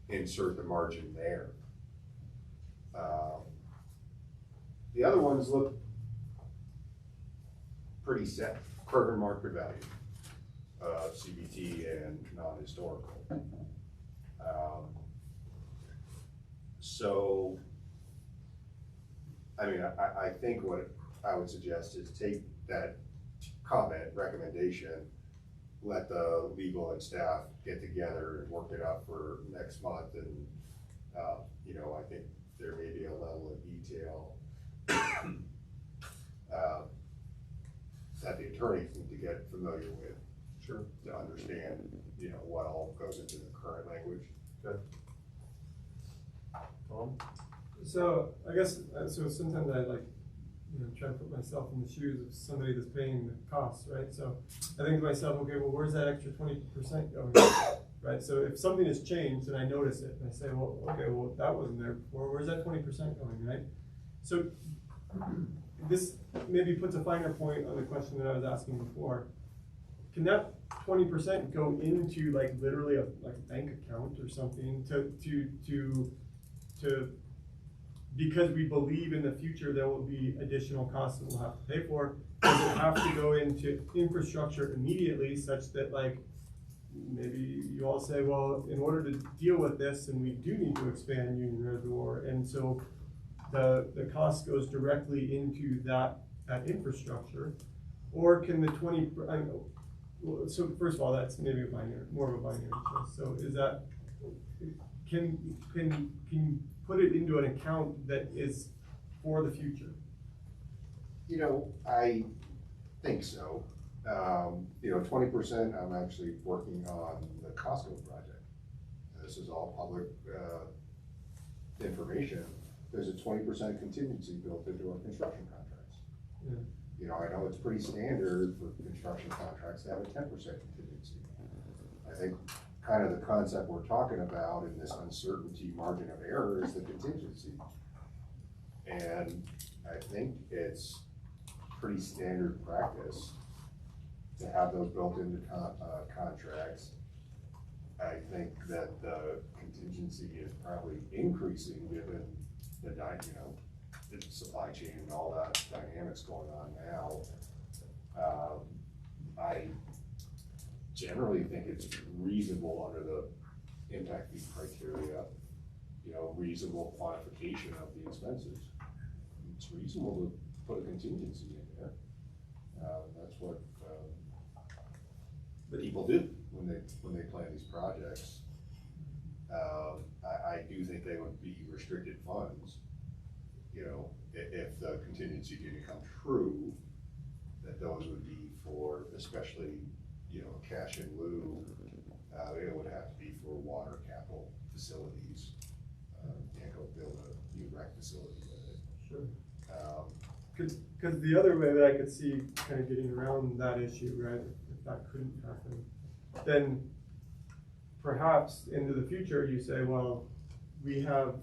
insert the margin there. The other ones look pretty set, current market value of CBT and non-historical. So, I think what I would suggest is take that comment, recommendation, let the legal and staff get together and work it out for next month, and, you know, I think there may be a level of detail that the attorneys need to get familiar with. Sure. To understand, you know, what all goes into the current language. Okay. Tom? So, I guess, so sometimes I like, you know, try to put myself in the shoes of somebody that's paying the costs, right? So, I think to myself, okay, well, where's that extra 20% going? Right, so if something has changed and I notice it, and I say, well, okay, well, that wasn't there before, where's that 20% going, right? So, this maybe puts a finer point on the question that I was asking before. Can that 20% go into like literally a bank account or something to because we believe in the future there will be additional costs that we'll have to pay for? Does it have to go into infrastructure immediately, such that like maybe you all say, well, in order to deal with this, and we do need to expand Union Reservoir, and so the cost goes directly into that infrastructure? Or can the 20, so first of all, that's maybe more of a binary choice. So is that, can you put it into an account that is for the future? You know, I think so. You know, 20%, I'm actually working on the Costco project. This is all public information. There's a 20% contingency built into our construction contracts. Yeah. You know, I know it's pretty standard for construction contracts to have a 10% contingency. I think kind of the concept we're talking about in this uncertainty margin of error is the contingency. And I think it's pretty standard practice to have those built into contracts. I think that the contingency is probably increasing given the, you know, the supply chain and all that dynamics going on now. I generally think it's reasonable under the impact fee criteria, you know, reasonable quantification of the expenses. It's reasonable to put a contingency in there. That's what people do when they plan these projects. I do think they would be restricted funds. You know, if the contingency didn't come true, that those would be for, especially, you know, cash in lieu, it would have to be for water capital facilities. Can't go build a new rec facility with it. Sure. Because the other way that I could see kind of getting around that issue, right, if that couldn't happen, then perhaps into the future you say, well, we have,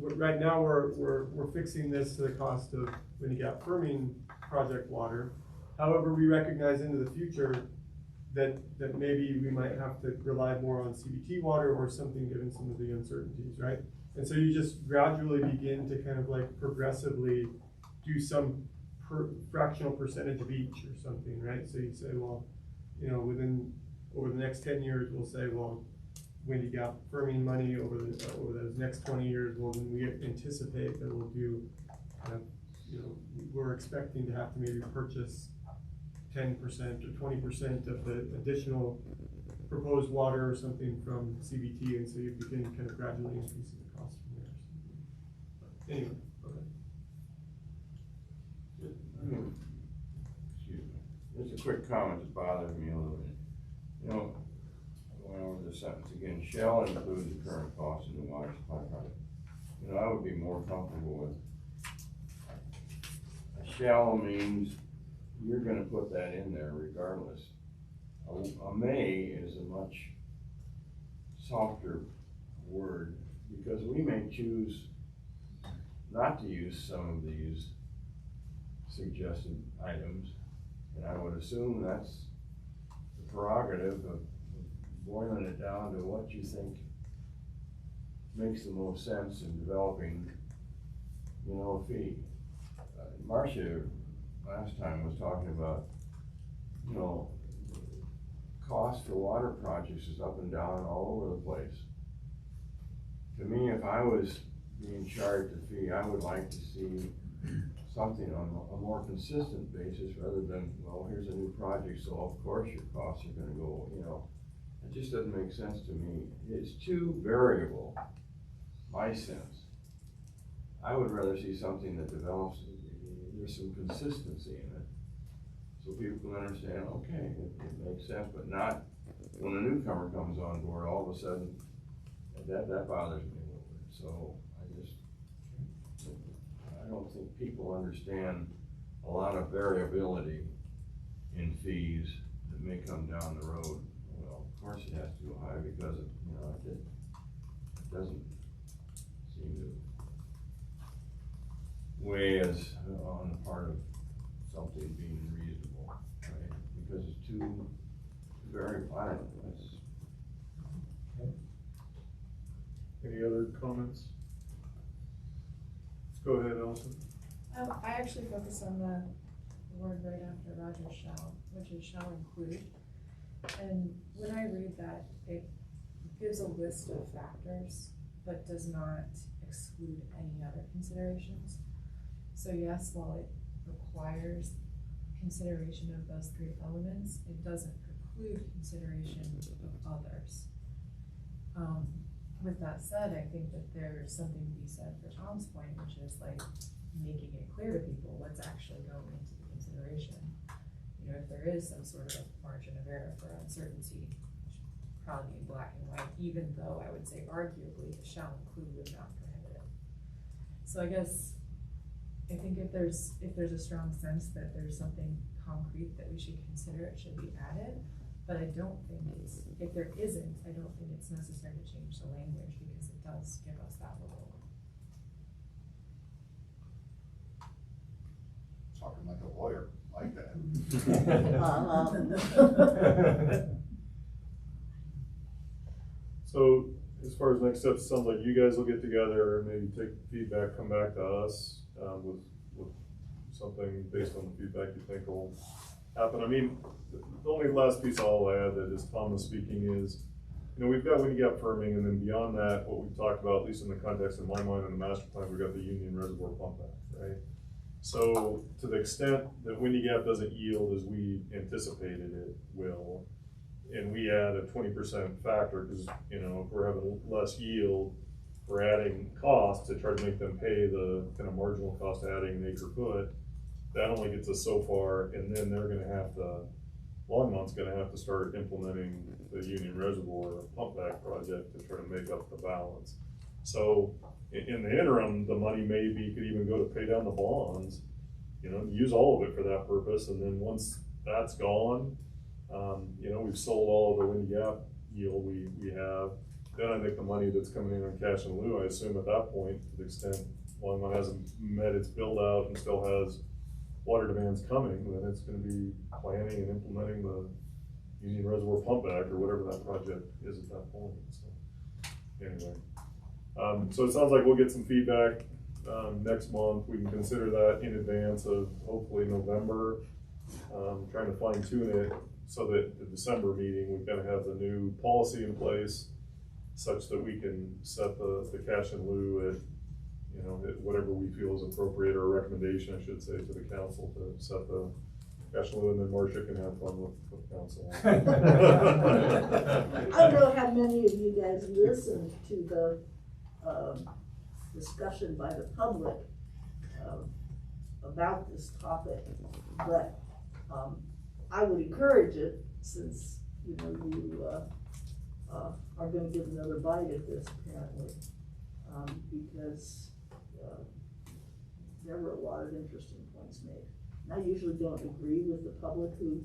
right now we're fixing this to the cost of Windy Gap Firming project water. However, we recognize into the future that maybe we might have to rely more on CBT water or something given some of the uncertainties, right? And so you just gradually begin to kind of like progressively do some fractional percentage of each or something, right? So you say, well, you know, over the next 10 years, we'll say, well, Windy Gap Firming money over those next 20 years, well, then we anticipate that we'll do kind of, you know, we're expecting to have to maybe purchase 10% or 20% of the additional proposed water or something from CBT, and so you begin kind of gradually increasing the cost from there. Anyway, okay. Excuse me. Just a quick comment that bothers me a little bit. You know, going over the sentence again, shall include the current cost of the water supply project. You know, I would be more comfortable with a shall means you're gonna put that in there regardless. A may is a much softer word because we may choose not to use some of these suggested items, and I would assume that's the prerogative of boiling it down to what you think makes the most sense in developing, you know, a fee. Marcia last time was talking about, you know, cost for water projects is up and down all over the place. To me, if I was being charged a fee, I would like to see something on a more consistent basis rather than, well, here's a new project, so of course your costs are gonna go, you know. It just doesn't make sense to me. It's too variable, my sense. I would rather see something that develops, there's some consistency in it. So people can understand, okay, it makes sense, but not when a newcomer comes on board, all of a sudden, that bothers me a little bit. So I don't think people understand a lot of variability in fees that may come down the road. Well, of course it has to go high because of, you know, it doesn't seem to weigh as on the part of something being reasonable, right? Because it's too very violent. Any other comments? Go ahead, Allison. I actually focus on the word right after Roger shall, which is shall include. And when I read that, it gives a list of factors, but does not exclude any other considerations. So yes, while it requires consideration of those three elements, it doesn't preclude consideration of others. With that said, I think that there's something to be said for Tom's point, which is like making it clear to people what's actually going into the consideration. You know, if there is some sort of margin of error for uncertainty, which should probably be black and white, even though I would say arguably the shall include would not prohibit it. So I guess, I think if there's a strong sense that there's something concrete that we should consider, it should be added. But I don't think if there isn't, I don't think it's necessary to change the language because it does give us that little. Talking like a lawyer, like that. So as far as next steps, it sounds like you guys will get together, maybe take feedback, come back to us with something based on the feedback you think will happen. I mean, the only last piece I'll add that is Tom was speaking is, you know, we've got Windy Gap firming, and then beyond that, what we've talked about, at least in the context of my mind and the master plan, we've got the Union Reservoir Pump Act, right? So to the extent that Windy Gap doesn't yield as we anticipated it will, and we add a 20% factor, because, you know, if we're having less yield, we're adding cost to try to make them pay the kind of marginal cost of adding an acre foot. That only gets us so far, and then they're gonna have to, Longmont's gonna have to start implementing the Union Reservoir pump back project to try to make up the balance. So in the interim, the money maybe could even go to pay down the bonds, you know, use all of it for that purpose, and then once that's gone, you know, we've sold all of the Windy Gap yield we have. Then I think the money that's coming in on cash in lieu, I assume at that point, to the extent Longmont hasn't met its build out and still has water demands coming, then it's gonna be planning and implementing the Union Reservoir pump back or whatever that project is at that point, so. Anyway, so it sounds like we'll get some feedback, next month. We can consider that in advance of hopefully November, trying to fine tune it so that the December meeting, we kind of have the new policy in place such that we can set the cash in lieu at, you know, whatever we feel is appropriate, or a recommendation, I should say, to the council to set the cash in lieu, and then Marcia can have fun with council. I don't know how many of you guys listened to the discussion by the public about this topic, but I would encourage it, since, you know, you are gonna give another bite at this apparently, because there were a lot of interesting points made. And I usually don't agree with the public who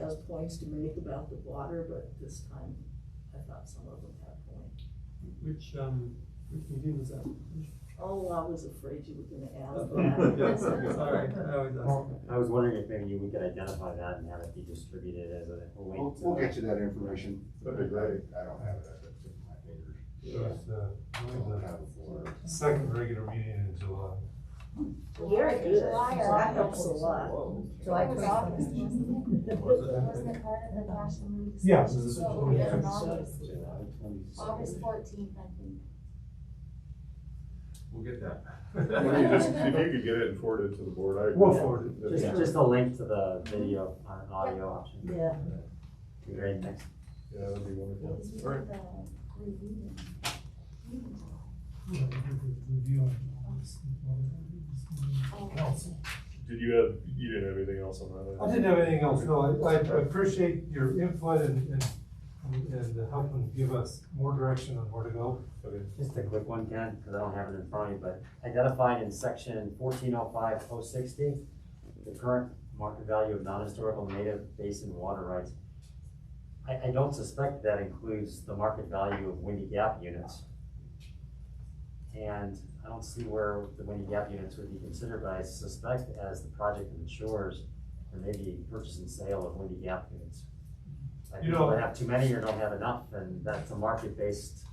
has points to make about the water, but this time I thought some of them had points. Which meeting was that? Oh, I was afraid you were gonna ask that. Sorry, I always ask. I was wondering if maybe we could identify that and have it be distributed as a link. We'll get you that information. That'd be great. I don't have it at the tip of my fingers. It's Don't have it for it. second regular meeting in July. Very good, July or that helps a lot. July 26th, wasn't it? Wasn't it part of the cash and leave? Yeah. So we have August 14th, I think. We'll get that. If you could get it and forward it to the board, I. We'll forward it. Just a link to the video, audio option. Yeah. Great, thanks. Yeah, that'd be wonderful. Because we All right. have a review. Council. You didn't have anything else on that? I didn't have anything else, no, I appreciate your input and helping give us more direction on where to go. Okay. Just a quick one, Ken, because I don't have it in front of me, but identified in section 1405-060, the current market value of non-historical native basin water rights. I don't suspect that includes the market value of Windy Gap units. And I don't see where the Windy Gap units would be considered, but I suspect as the project matures, there may be purchase and sale of Windy Gap units. Like You people know- that have too many or don't have enough, and that's a market-based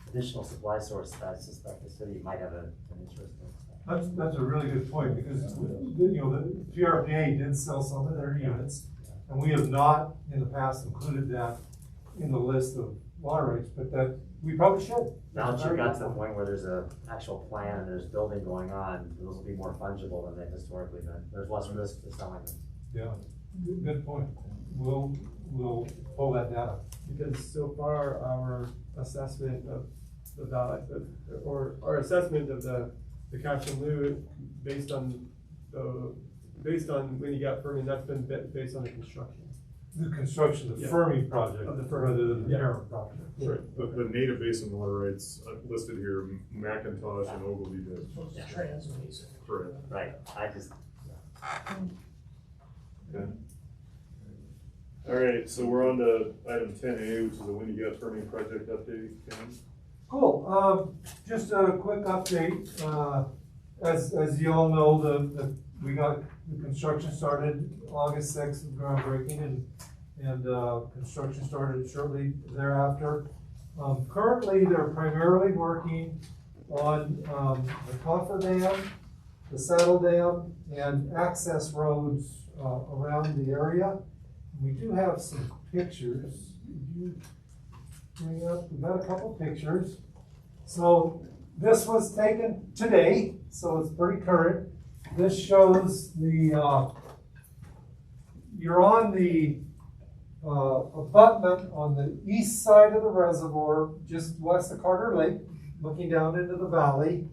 additional supply source that I suspect the city might have an interest in. That's a really good point, because, the PRPA did sell some of their units, and we have not in the past included that in the list of water rights, but that, we probably should. Now that you've got to the point where there's a actual plan and there's building going on, those will be more fungible than they've historically been. There's less risk to selling them. Yeah, good point. We'll pull that data. Because so far, our assessment of the value, or our assessment of the cash in lieu, based on when you got Furman, that's been based on the construction. The construction, the Yeah. Fermi project, Of the Fermi, rather than the yeah. Heron project. Right, the native basin water rights listed here, McIntosh and Ogilvy did. Trans-Basin. Correct. Right, I just, Okay. All right, so we're on to item 10A, which is the Windy Gap Permitting Project update. Ken? Cool, just a quick update, as you all know, we got the construction started August 6th, groundbreaking, and construction started shortly thereafter. Currently, they're primarily working on the coffer dam, the saddle dam, and access roads around the area. We do have some pictures. Did you bring up? We got a couple pictures. So this was taken today, so it's pretty current. This shows the, you're on the abutment on the east side of the reservoir, just west of Carter Lake, looking down into the valley.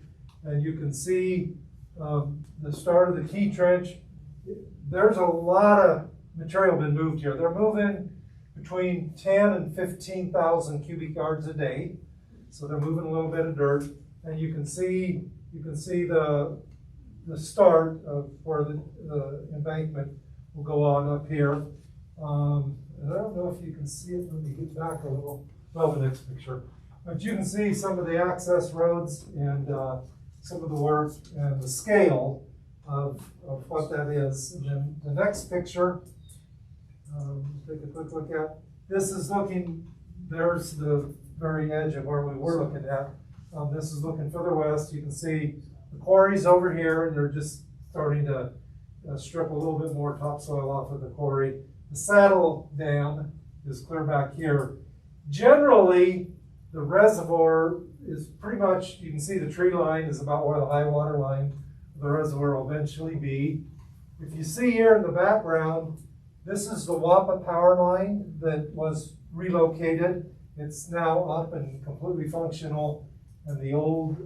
And you can see the start of the key trench. There's a lot of material been moved here. They're moving between 10 and 15,000 cubic yards a day. So they're moving a little bit of dirt, and you can see the start of where the embankment will go on up here. And I don't know if you can see it. Let me get back a little. Well, the next picture. But you can see some of the access roads and some of the work and the scale of what that is. And then the next picture, take a quick look at. This is looking, there's the very edge of where we were looking at. This is looking further west. You can see the quarries over here, and they're just starting to strip a little bit more topsoil off of the quarry. The saddle dam is clear back here. Generally, the reservoir is pretty much, you can see the tree line is about where the high water line of the reservoir will eventually be. If you see here in the background, this is the WAPA power line that was relocated. It's now up and completely functional, and the old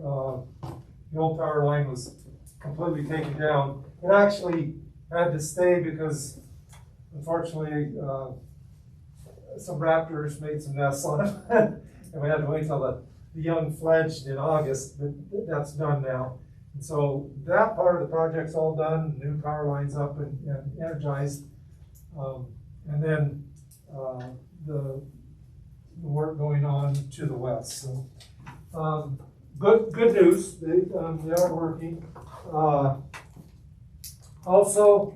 power line was completely taken down. It actually had to stay because, unfortunately, some raptors made some nests on it, and we had to wait till the young fledged in August, but that's done now. And so that part of the project's all done, new power lines up and energized. And then the work going on to the west. So good news. They are working. Also,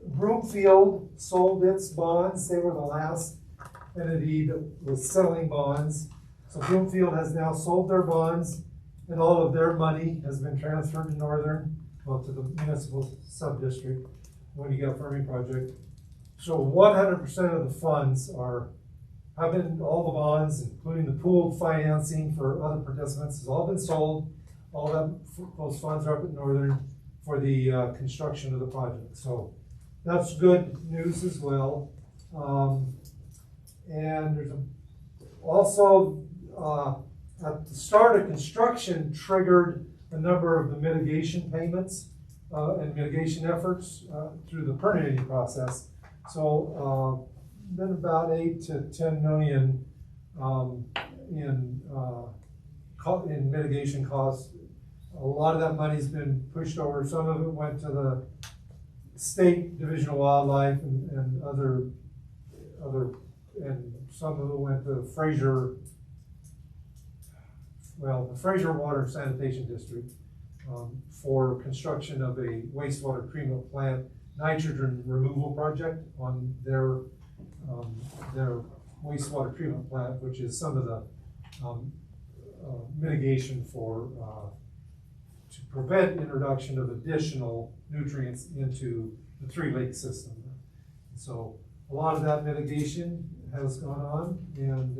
Broomfield sold its bonds. They were the last entity that was selling bonds. So Broomfield has now sold their bonds, and all of their money has been transferred to to the municipal sub-district when you got Fermi project. So 100% of the funds are have been, all the bonds, including the pooled financing for other participants, has all been sold. All those funds are up at Northern for the construction of the project. So that's good news as well. And there's also at the start of construction triggered a number of the mitigation payments and mitigation efforts through the permitting process. So been about 8 to 10 million in mitigation costs. A lot of that money's been pushed over. Some of it went to the State Division of Wildlife and other, and some of it went to the Fraser Water and Sanitation District for construction of a wastewater treatment plant nitrogen removal project on their wastewater treatment plant, which is some of the mitigation for to prevent introduction of additional nutrients into the Three Lake system. So a lot of that mitigation has gone on, and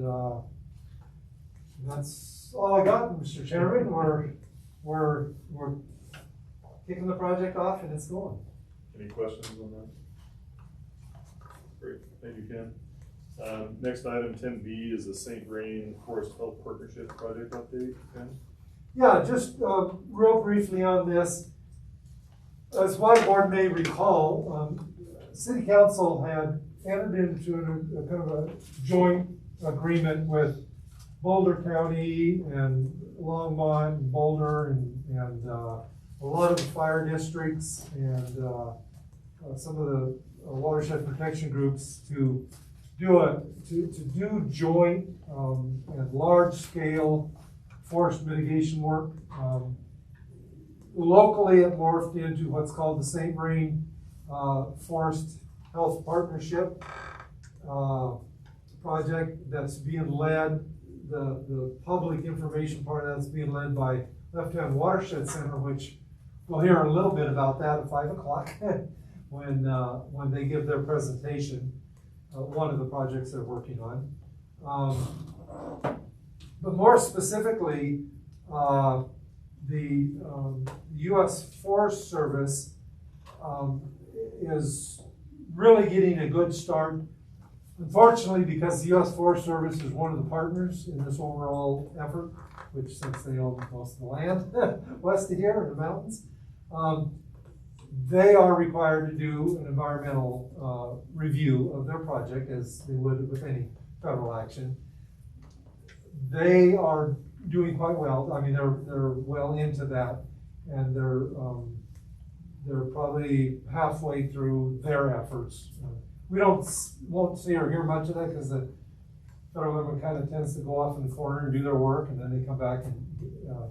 that's all I got, Mr. Chairman. We're kicking the project off, and it's going. Any questions on that? Great, thank you, Ken. Next item, 10B, is the St. Vrain Forest Health Partnership Project update. Ken? Yeah, just real briefly on this. As my board may recall, City Council had entered into a kind of a joint agreement with Boulder County and Longmont and Boulder and a lot of the fire districts and some of the watershed protection groups to do joint and large scale forest mitigation work. Locally, it morphed into what's called the St. Vrain Forest Health Partnership project that's being led. The public information part of that's being led by Left-Hand Watershed Center, which we'll hear a little bit about that at 5 o'clock when they give their presentation. One of the projects they're working on. But more specifically, the U.S. Forest Service is really getting a good start. Unfortunately, because the U.S. Forest Service is one of the partners in this overall effort, which since they own most of the land west of here in the mountains, they are required to do an environmental review of their project as they would with any federal action. They are doing quite well. I mean, they're well into that, and they're probably halfway through their efforts. We won't see or hear much of that because the federal government kind of tends to go off in the corner and do their work, and then they come back and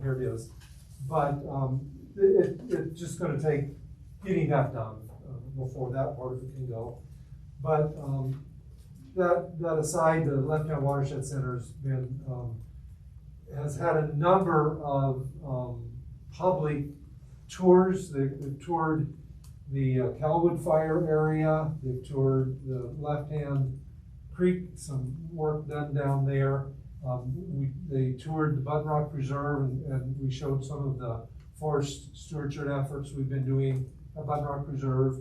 here it is. But it's just going to take getting that done before that part of it can go. But that aside, the Left-Hand Watershed Center has had a number of public tours. They've toured the Calwood Fire area. They've toured the Left-Hand Creek, some work done down there. They toured the Button Rock Preserve, and we showed some of the forest stewardship efforts we've been doing at Button Rock Preserve.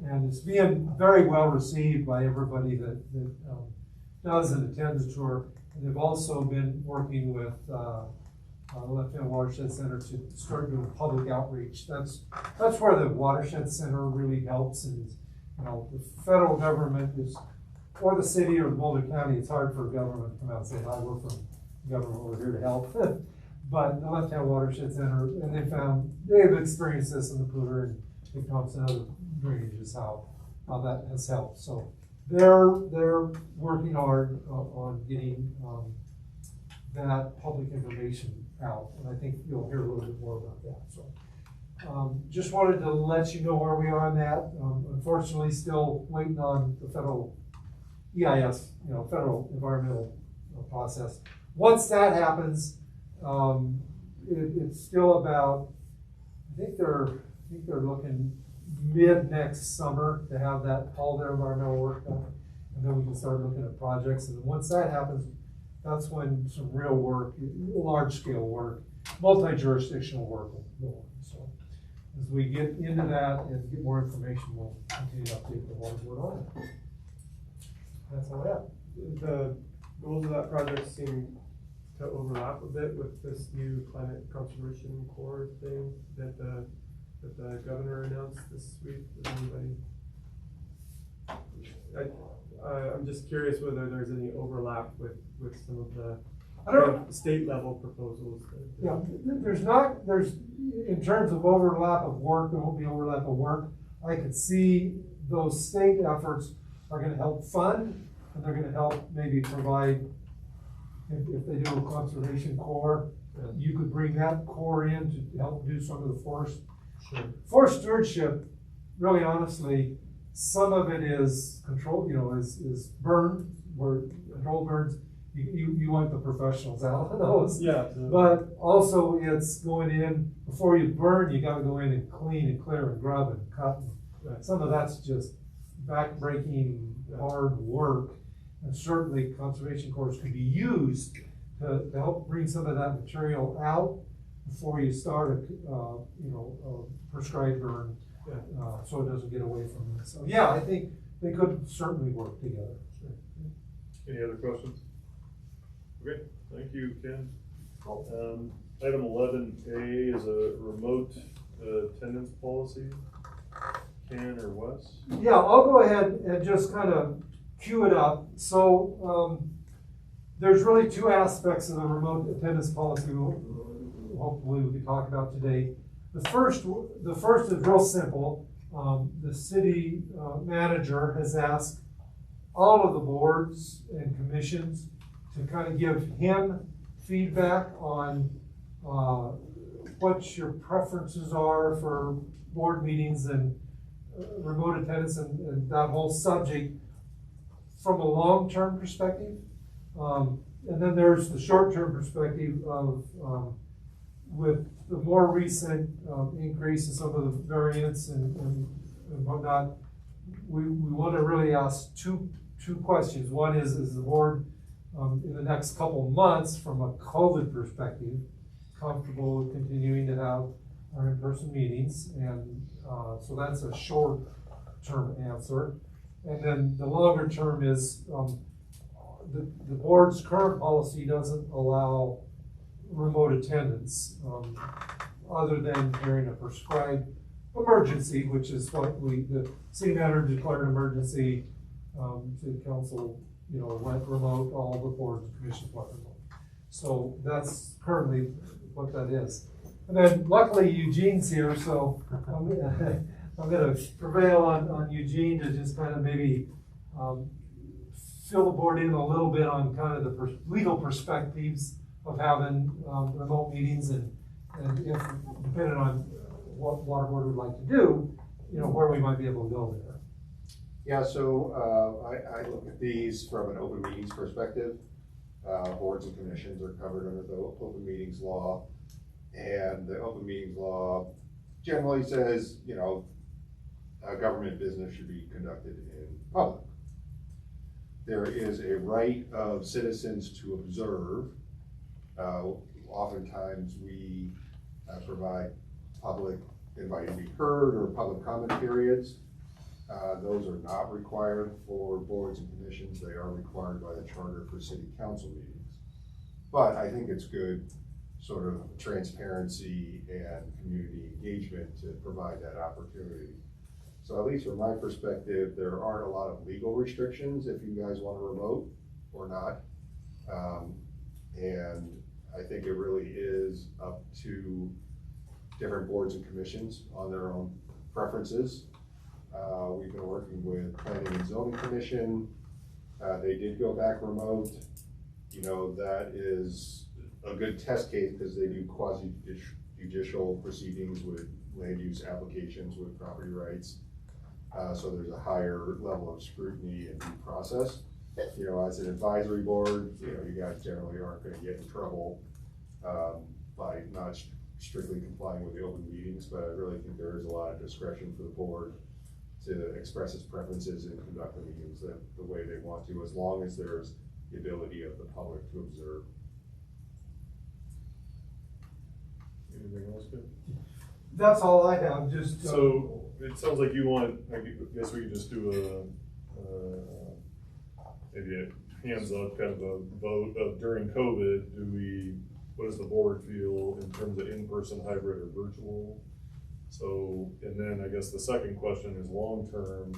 And it's being very well received by everybody that does and attends the tour. And they've also been working with the Left-Hand Watershed Center to start doing public outreach. That's where the Watershed Center really helps. And the federal government is, or the city or Boulder County, it's hard for government to come out and say, "Hi, we're from government, we're here to help." But the Left-Hand Watershed Center, and they've experienced this in the Pooter and Big Thompson and other drainages, how that has helped. So they're working hard on getting that public information out, and I think you'll hear a little bit more about that. So just wanted to let you know where we are on that. Unfortunately, still waiting on the federal EIS, federal environmental process. Once that happens, it's still about, I think they're looking mid next summer to have all their environmental work done. and then we can start looking at projects, and once that happens, that's when some real work, large-scale work, multi-jurisdictional work will go on. So as we get into that and get more information, we'll continue to update the water board on it. That's all I have. The goals of that project seem to overlap a bit with this new climate conservation core thing that the governor announced this week. Does anybody? I'm just curious whether there's any overlap with some of the state level proposals. Yeah, there's, in terms of overlap of work, there won't be overlap of work. I could see those state efforts are gonna help fund, and they're gonna help maybe provide, if they do a conservation core, you could bring that core in to help do some of the forest. Sure. Forest stewardship, really honestly, some of it is controlled, is burned, where controlled burns. You want the professionals out of those. Yeah. But also it's going in, before you burn, you gotta go in and clean and clear and grub and cut. Right. Some of that's just back-breaking, hard work. And certainly conservation cores can be used to help bring some of that material out before you start a prescribed burn, so it doesn't get away from it. So yeah, I think they could certainly work together. Any other questions? Okay, thank you, Ken. Item 11A is a remote attendance policy. Ken or Wes? Yeah, I'll go ahead and just kind of cue it up. So there's really two aspects of the remote attendance policy hopefully we can talk about today. The first is real simple. The city manager has asked all of the boards and commissions to kind of give him feedback on what your preferences are for board meetings and remote attendance and that whole subject from a long-term perspective. And then there's the short-term perspective of with the more recent increase in some of the variants and whatnot, we want to really ask two questions. One is the board in the next couple of months from a COVID perspective comfortable with continuing to have our in-person meetings, and so that's a short-term answer. And then the longer term is the board's current policy doesn't allow remote attendance other than during a prescribed emergency, which is what the city manager declared an emergency. City council, went remote. All the boards and commissions went remote. So that's currently what that is. And then luckily Eugene's here, so I'm gonna prevail on Eugene to just kind of maybe fill the board in a little bit on kind of the legal perspectives of having remote meetings and if, depending on what water board would like to do, where we might be able to go there. Yeah, so I look at these from an open meetings perspective. Boards and commissions are covered under the open meetings law. And the open meetings law generally says, government business should be conducted in public. There is a right of citizens to observe. Oftentimes we provide public invite to be heard or public comment periods. Those are not required for boards and commissions. They are required by the charter for city council meetings. But I think it's good sort of transparency and community engagement to provide that opportunity. So at least from my perspective, there aren't a lot of legal restrictions if you guys want to remote or not. And I think it really is up to different boards and commissions on their own preferences. We've been working with Planning and Zoning Commission. They did go back remote. That is a good test case because they do quasi-judicial proceedings with land use applications with property rights. So there's a higher level of scrutiny and due process. As an advisory board, you guys generally aren't going to get in trouble by not strictly complying with the open meetings, but I really think there is a lot of discretion for the board to express its preferences and conduct the meetings the way they want to, as long as there's the ability of the public to observe. Anything else, good? That's all I have, just. So, it sounds like you want, I guess we could just do maybe a hands up kind of a vote of during COVID, what does the board feel in terms of in-person, hybrid, or virtual? So, and then I guess the second question is long-term,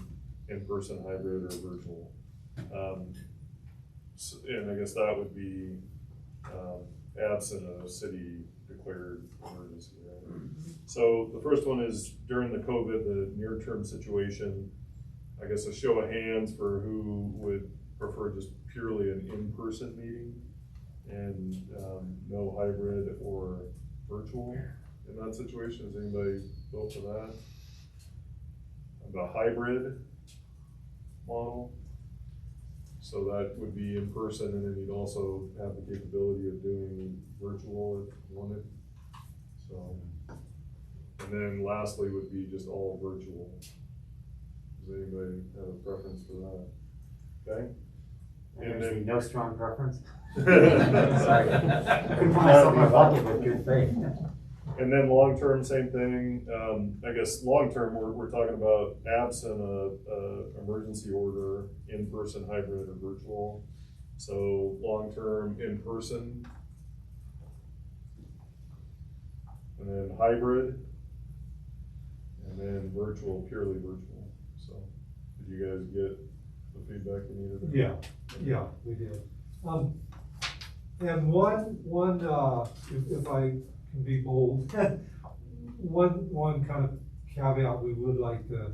in-person, hybrid, or virtual? And I guess that would be absent a city declared emergency, right? So the first one is during the COVID, the near-term situation, I guess a show of hands for who would prefer just purely an in-person meeting and no hybrid or virtual in that situation. Is anybody vote for that? The hybrid model. So that would be in person, and then you'd also have the capability of doing virtual if you wanted. So, and then lastly would be just all virtual. Does anybody have a preference for that? Okay. And there's no strong preference? Sorry. Couldn't find something about it with good faith. And then long-term, same thing. I guess long-term, we're talking about absent a emergency order, in-person, hybrid, or virtual. So long-term, in-person. And then hybrid. And then virtual, purely virtual. So did you guys get the feedback you needed? Yeah, we did. And one, if I can be bold, one kind of caveat we would like to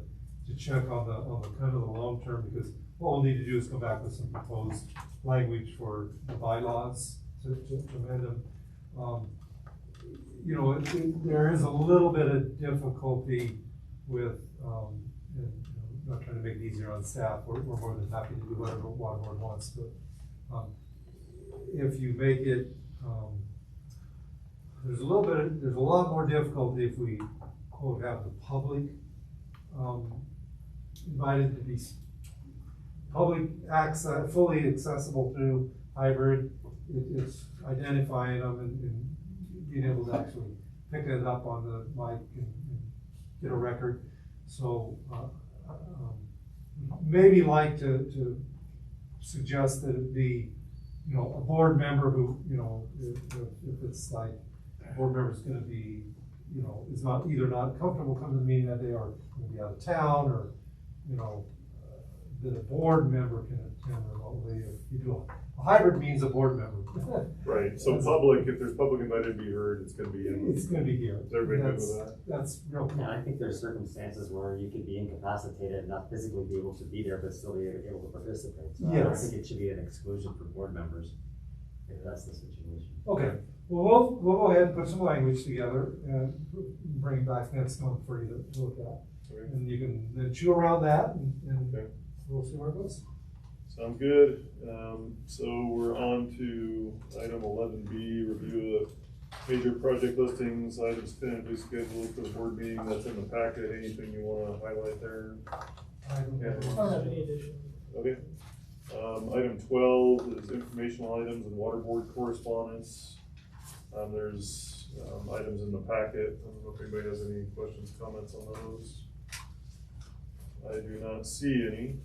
check on the kind of the long term, because what we'll need to do is come back with some proposed language for the bylaws to amend them. You know, there is a little bit of difficulty with, and, not trying to make it easier on staff, we're more than happy to do whatever water board wants, but if you make it, there's a lot more difficulty if we, quote, have the public invited to be public access, fully accessible through hybrid. It's identifying them and being able to actually pick it up on the mic and get a record. So maybe like to suggest that it be, you know, a board member who, you know, if it's like a board member's gonna be, you know, is not either not comfortable coming to the meeting that day or gonna be out of town, or, you know, that a board member can attend remotely. If you do a hybrid means a board member. Right, so public, if there's public invited to be heard, it's gonna be in. It's gonna be here. Is everybody good with that? That's real. Yeah, I think there's circumstances where you could be incapacitated and not physically be able to be there, but still be able to participate. So I don't Yes. think it should be an exclusion for board members, if that's the situation. Okay, well, we'll go ahead and put some language together and bring it back next month for you to look at. Okay. And you can then chew around that and Okay. we'll see where it goes. Sounds good. So we're on to item 11B, review of major project listings, items tentatively scheduled for the board meeting that's in the packet. Anything you wanna highlight there? I don't Yeah. I don't have any addition. Okay. Item 12 is informational items and water board correspondence. There's items in the packet. I don't know if anybody has any questions, comments on those. I do not see any.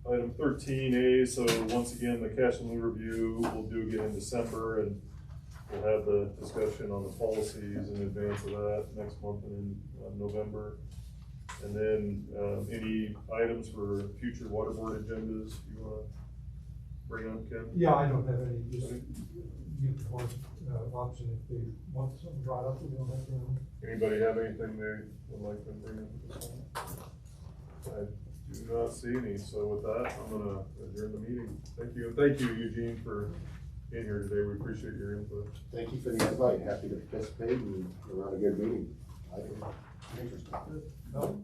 Item 13A, so once again, the cash and lieu review we'll do again in December, and we'll have the discussion on the policies in advance of that next month and in November. And then any items for future water board agendas you want to bring up, Ken? Yeah, I don't have any, just give one option if they want something brought up, we don't have to. Anybody have anything they would like to bring up at this time? I do not see any, so with that, I'm gonna adjourn the meeting. Thank you, and thank you, Eugene, for being here today. We appreciate your input. Thank you for the invite, happy to participate and run a good meeting. I think it's interesting. No?